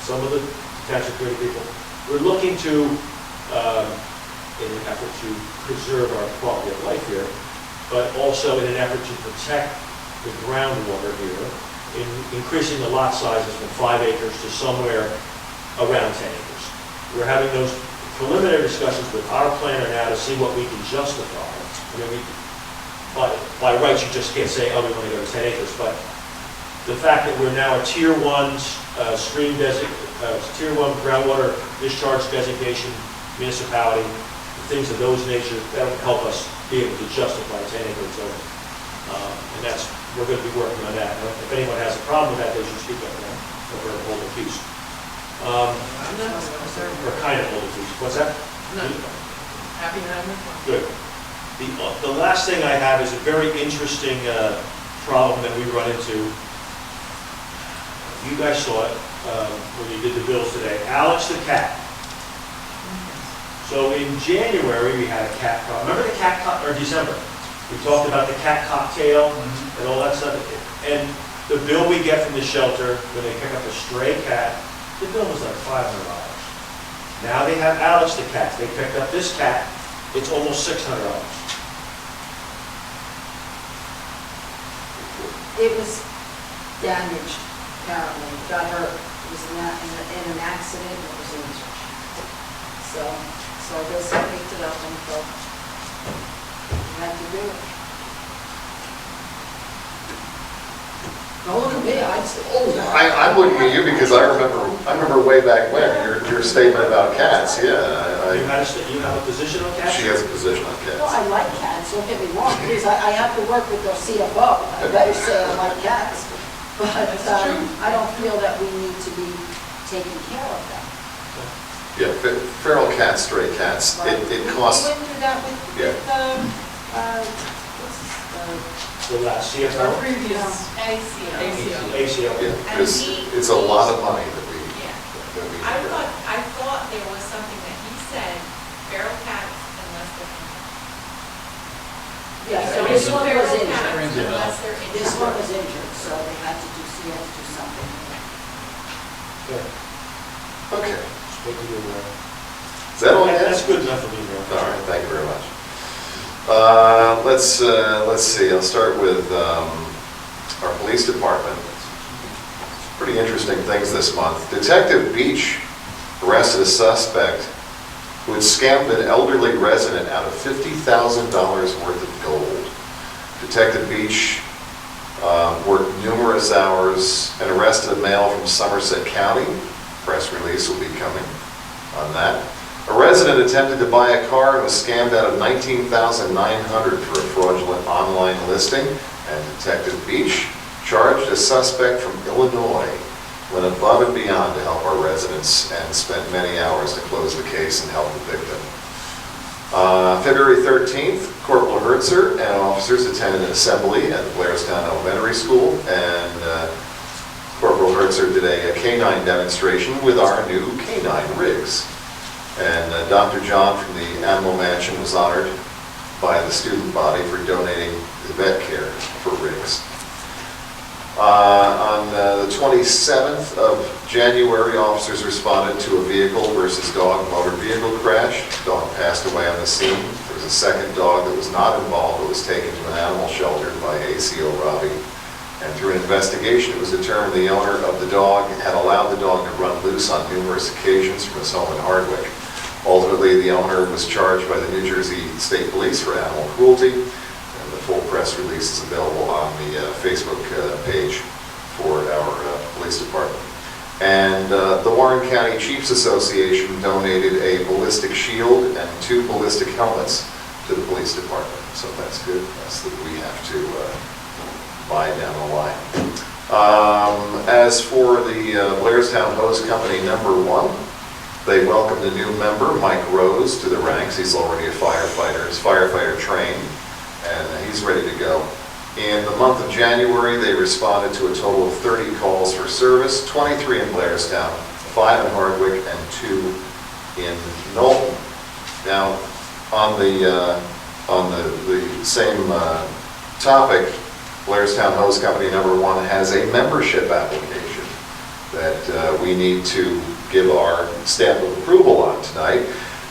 some of the township committee people. We're looking to, in an effort to preserve our quality of life here, but also in an effort to protect the groundwater here, in increasing the lot sizes from 5 acres to somewhere around 10 acres. We're having those preliminary discussions with our planner now to see what we can justify. I mean, by rights, you just can't say, oh, we want to go to 10 acres, but the fact that we're now a tier 1 tier 1 groundwater discharge designation municipality, things of those nature, that'll help us be able to justify 10 acre zoning. And we're going to be working on that. Now, if anyone has a problem with that, they should speak up now. We're going to hold a piece. We're kind of hold a piece. What's that? No. Happy to have me. Good. The last thing I have is a very interesting problem that we run into. You guys saw it. when you did the bills today. Alex the cat. So in January, we had a cat, remember the cat, or December? We talked about the cat cocktail and all that stuff. And the bill we get from the shelter when they pick up a stray cat, the bill was like $500. Now they have Alex the cat. They picked up this cat, it's almost $600. It was damaged, apparently, got hurt. It was in an accident, it was injured. So I guess I picked it up and thought, you had to do it. Don't look at me, I'm old. I'm looking at you because I remember way back when, your statement about cats, yeah. You have a position on cats? She has a position on Well, cats. I like cats, don't get me wrong, because I have to work with their CFO. I better say I like cats, but I don't feel that we need to be taking care of them. Yeah, feral cats, stray cats, it costs, We went through that with, Yeah. The last Our CFO? previous ACO. ACO. yeah, because it's a lot of money that we Yeah. have. I thought there was something that he said, feral cats unless they're injured. Yeah, so So this it's one feral was cats injured. unless they're injured. This one was injured, so they had to do something. Okay. Okay, Just make you aware. is that all you That's have? good enough for me, Mayor. All right, thank you very much. Let's see, I'll start with our police department. Pretty interesting things this month. Detective Beach arrested a suspect who had scammed an elderly resident out of $50,000 worth of gold. Detective Beach worked numerous hours and arrested a male from Somerset County. Press release will be coming on that. A resident attempted to buy a car and was scammed out of $19,900 for a fraudulent online listing, and Detective Beach charged a suspect from Illinois, went above and beyond to help our residents and spent many hours to close the case and help the victim. February 13th, Corporal Hertzer and officers attended an assembly at the Blairstown Elementary School, and Corporal Hertzer did a canine demonstration with our new canine rigs. And Dr. John from the Animal Mansion was honored by the student body for donating the vet care for rigs. On the 27th of January, officers responded to a vehicle versus dog motor vehicle crash. The dog passed away on the scene. There was a second dog that was not involved but was taken to an animal shelter by ACO Robbie. And through an investigation, it was determined the owner of the dog had allowed the dog to run loose on numerous occasions from his home in Hardwick. Ultimately, the owner was charged by the New Jersey State Police for animal cruelty, and the full press release is available on the Facebook page for our police department. And the Warren County Chiefs Association donated a ballistic shield and 2 ballistic helmets to the police department, so that's good. That's that we have to buy down the line. As for the Blairstown Hose Company #1, they welcomed a new member, Mike Rose, to the ranks. He's already a firefighter. He's firefighter trained, and he's ready to go. In the month of January, they responded to a total of 30 calls for service, 23 in Blairstown, 5 in Hardwick, and 2 in Knowlton. Now, on the same topic, Blairstown Hose Company #1 has a membership application that we need to give our stamp of approval on tonight.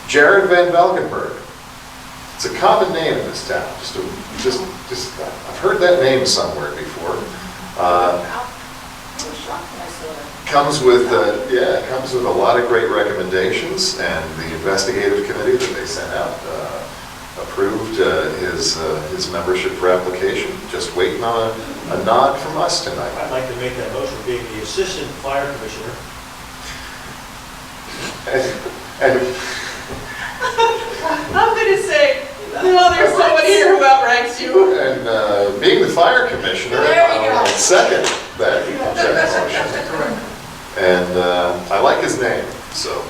Jared Van Valkenburg. It's a common name in this town. I've heard that name somewhere before. Comes with a lot of great recommendations, and the investigative committee that they sent out approved his membership for application. Just waiting on a nod from us tonight. I'd like to make that motion, being the Assistant Fire Commissioner. And I'm gonna say, no, there's somebody here who outranks you. And being the fire commissioner, There you I'll go. second that motion. And I like his name, so.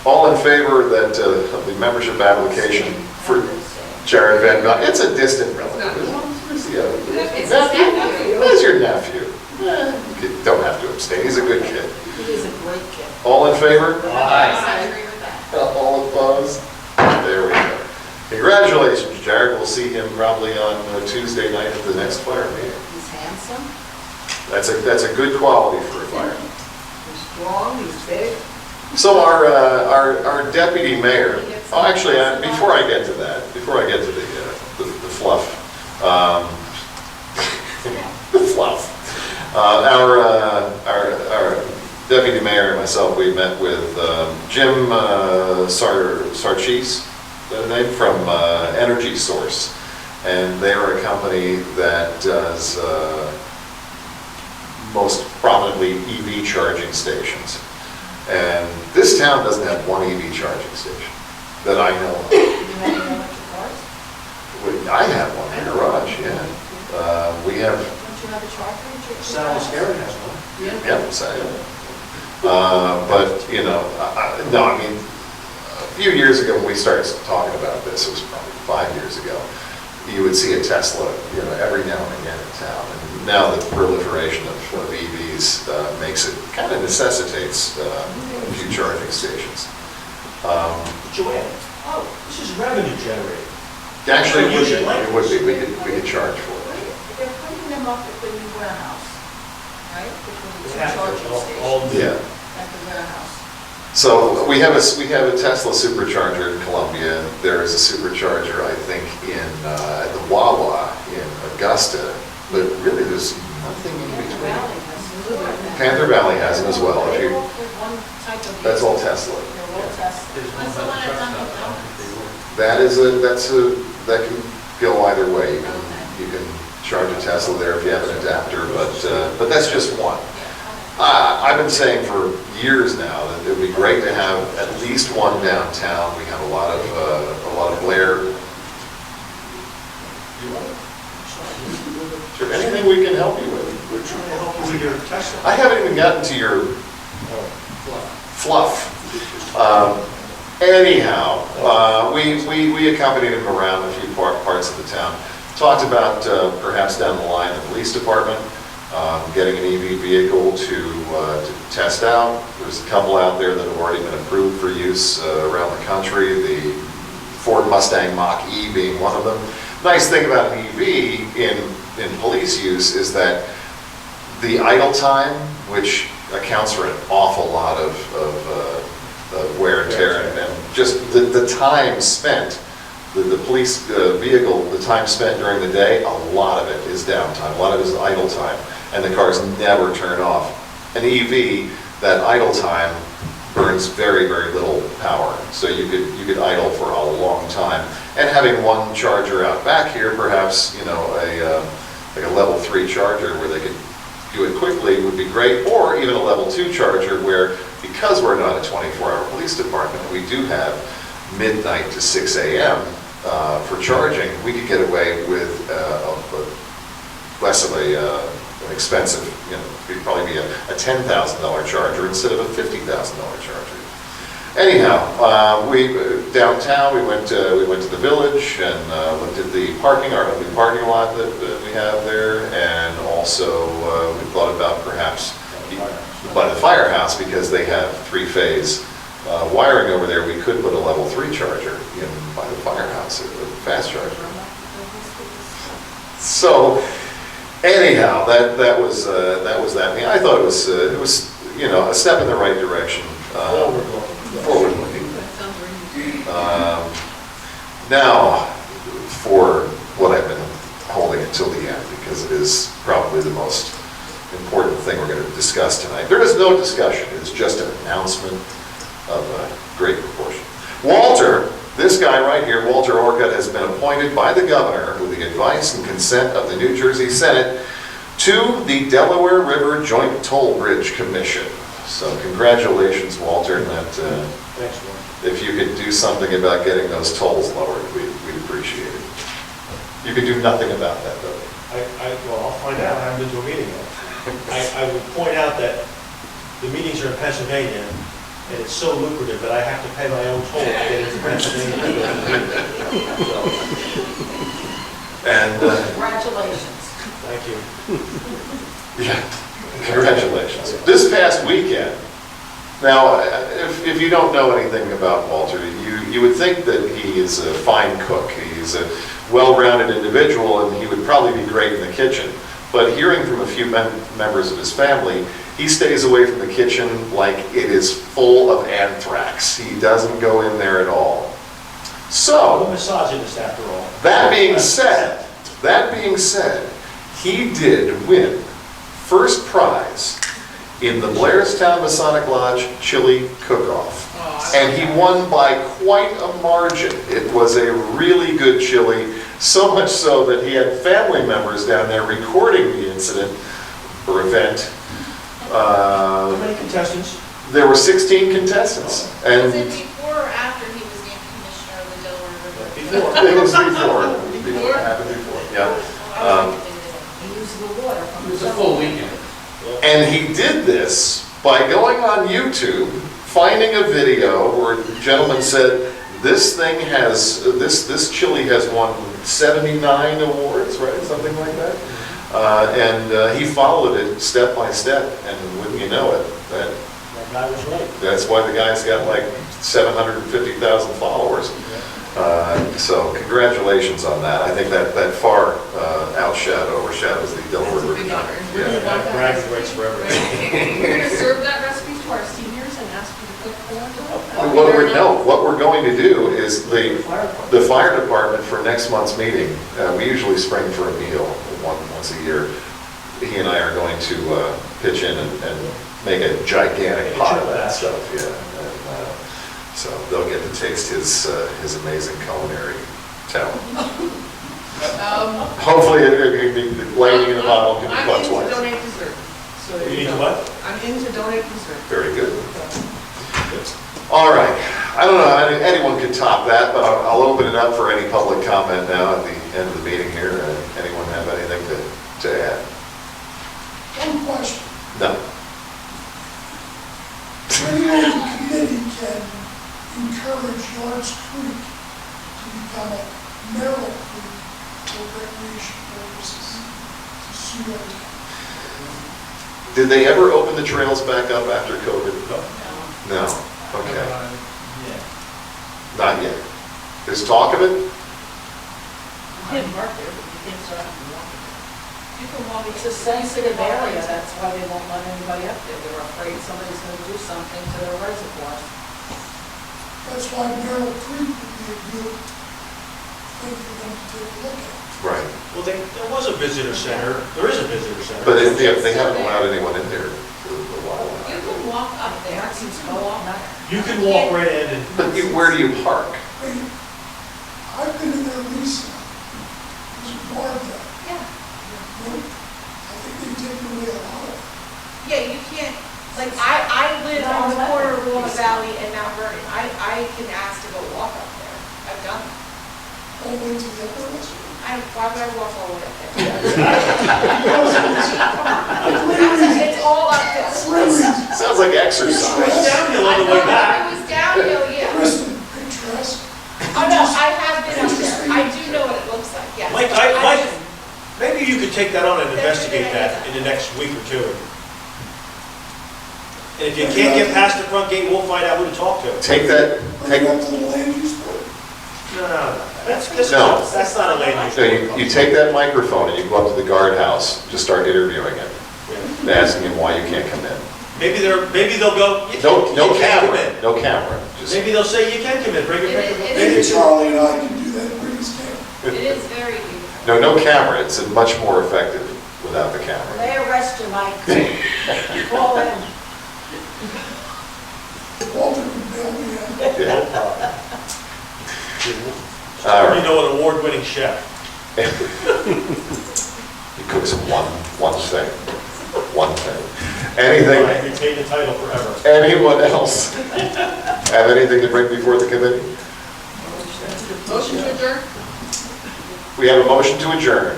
All in favor that of the membership application for Jared Van Valkenburg? It's a distant relative. Who's the other? It's a nephew. Who's your nephew? You don't have to abstain. He's a good kid. He is a great kid. All in favor? I agree with that. All opposed? There we go. Congratulations, Jared. We'll see him probably on Tuesday night at the next fire meeting. He's handsome, That's a good quality for a fireman. he's strong, he's big. So our deputy mayor, oh, actually, before I get to that, before I get to the fluff, the fluff, our deputy mayor and myself, we met with Jim Sarchis, the name, from Energy Source, and they are a company that does most prominently EV charging stations. And this town doesn't have one EV charging station that I know of. You have any electric cars? I have one in the garage, yeah. We have, Don't you have a charger? at your Sal's house? Aaron has one. yep, so, but, you know, no, I mean, a few years ago when we started talking about this, it was probably 5 years ago, you would see a Tesla, you know, every now and again in town. And now the proliferation of EVs makes it, kind of necessitates a few charging stations. Joanne, oh, this is revenue generating. Actually, You should like it would be, we could charge for it. They're putting them up at the new warehouse, right? They're putting They two have to, charging all stations new. Yeah. at the warehouse. So we have a Tesla supercharger in Columbia. There is a supercharger, I think, in at the Wawa in Augusta, but really there's nothing in Panther between. Valley has them. Panther Valley has them as well. If They're you, all for one type of. that's all Tesla. They're all Tesla. What's the one at Dunkin' Donuts? That can go either way. You can charge a Tesla there if you have an adapter, but that's just one. I've been saying for years now that it would be great to have at least one downtown. We have a lot of Blair. Is there anything we can help you with? We're trying to help you with your Tesla. I haven't even gotten to your fluff. Anyhow, we accompanied him around a few parts of the town. Talked about perhaps down the line the police department. Getting an EV vehicle to test out. There's a couple out there that have already been approved for use around the country, the Ford Mustang Mach-E being one of them. Nice thing about an EV in police use is that the idle time, which accounts for an awful lot of wear and tear, and just the time spent, the police vehicle, the time spent during the day, a lot of it is downtime, a lot of it is idle time. And the cars never turn off. An EV, that idle time burns very, very little power. So you could idle for a long time. And having one charger out back here, perhaps, you know, like a level 3 charger where they could do it quickly would be great, or even a level 2 charger where, because we're not a 24-hour police department, we do have midnight to 6 a.m. For charging, we could get away with less of an expensive, you know, it'd probably be a $10,000 charger instead of a $50,000 charger. Anyhow, downtown we went to the village and looked at the our new parking lot that we have there, and also we thought about perhaps by the firehouse, because they have 3-phase wiring over there. We could put a level 3 charger in by the firehouse, a fast charger. So. Anyhow, that was that. I thought it was you know, a step in the right direction. Forward looking. Now, for what I've been holding until the end, because it is probably the most important thing we're going to discuss tonight. There is no discussion. It's just an announcement of a great proportion. Walter. This guy right here, Walter Orcutt, has been appointed by the governor with the advice and consent of the New Jersey Senate to the Delaware River Joint Toll Bridge Commission. So congratulations, Walter, and that Thanks, Warren. if you could do something about getting those tolls lowered, we'd appreciate it. You could do nothing about that, though. Well, I'll find out. I haven't been to a meeting yet. I would point out that the meetings are in Pennsylvania, and it's so lucrative that I have to pay my own toll to get into Pennsylvania. And Congratulations. Thank you. yeah, Congratulations. This past weekend, now, if you don't know anything about Walter, you would think that he is a fine cook. He's a well-rounded individual, and he would probably be great in the kitchen. But hearing from a few members of his family, he stays away from the kitchen like it is full of anthrax. He doesn't go in there at all. I'm a So, misogynist after all. that being said, he did win first prize in the Blairstown Masonic Lodge Chili Cook-Off. And he won by quite a margin. It was a really good chili, so much so that he had family members down there recording the incident or event. How many contestants? There were 16 contestants. Was And it before or after he was named commissioner of the Delaware River? Before. it was before. It happened before, yeah. He used the water from It the was a full weekend. And he did this by going on YouTube, finding a video where the gentleman said, this thing has, this chili has won 79 awards, right? Something like that. And he followed it step by step, and wouldn't you know it, That guy was right. that's why the guy's got like 750,000 followers. So congratulations on that. I think that far overshadows the Delaware That's a River. big honor. Yeah. That bragging rights forever. We're gonna serve that recipe to our seniors and ask you to cook for them. What we're going to do is the fire department for next month's meeting, we usually spring for a meal once a year. He and I are going to pitch in and make a gigantic pot of that stuff, yeah. And, so they'll get to taste his amazing culinary talent. Hopefully, lightning in the bottle can be I'm caught in to twice. donate dessert. So there You need go. to what? I'm in to donate dessert. Very good. All right. I don't know, anyone can top that, but I'll open it up for any public comment now at the end of the meeting here. Anyone have anything to add? One question. No. Anyone on the committee can encourage Yards Creek to become a Merrill Creek for recreation purposes to suit our town. Did they ever open the trails back up after COVID? No. Okay. Yeah. Not yet. There's talk of it? You can't park there, but you can't start walking. You can walk. It's a sensitive area, that's why they won't let anybody up there. They're afraid somebody's gonna do something to their reservoir. That's why Merrill Creek would be a good thing for them to take a look at. Right. Well, there was a visitor center. There is a visitor center. But they haven't allowed anyone in there for a while. You can walk up there. Maxim's go on that. You can walk right in and. But where do you park? Hey, I've been in there recently. There's a bar there. Yeah. I think they've taken away a lot of it. Yeah, you can't, like, I live on the corner of Willow Valley and Mount Vernon. I can ask to go walk up there. I've done it. All the way to the upper restaurant. Why would I walk all the way up there? It's It's all uphill. Sounds like exercise. Downhill on the way back. It was downhill, yeah. Kristen, picturesque. Oh, no, I have been up there. I do know what it looks like, yes. Mike, maybe you could take that on and investigate that in the next week or two. And if you can't get past the front gate, we'll find out who to talk to. Take that, Bring it up to the land use board. No. That's No. not a lane use. you take that microphone and you go up to the guardhouse, just start interviewing him, Yeah. asking him why you can't come in. Maybe they'll go, you No can't come camera, in. no camera, just, Maybe they'll say you can come in, bring your It microphone. is- Maybe Charlie and I can do that, bring his camera. It is very beautiful. no camera, it's much more effective without the camera. They arrest you, Mike. Call in. Walter would bail me out. Yeah. All right. You know, an award-winning chef. He cooks one thing. Anything, I retain the title forever. anyone else have anything to bring before the committee? Motion to adjourn? We have a motion to adjourn.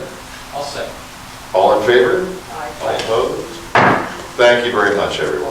I'll say. All in favor? All opposed? Thank you very much, everyone.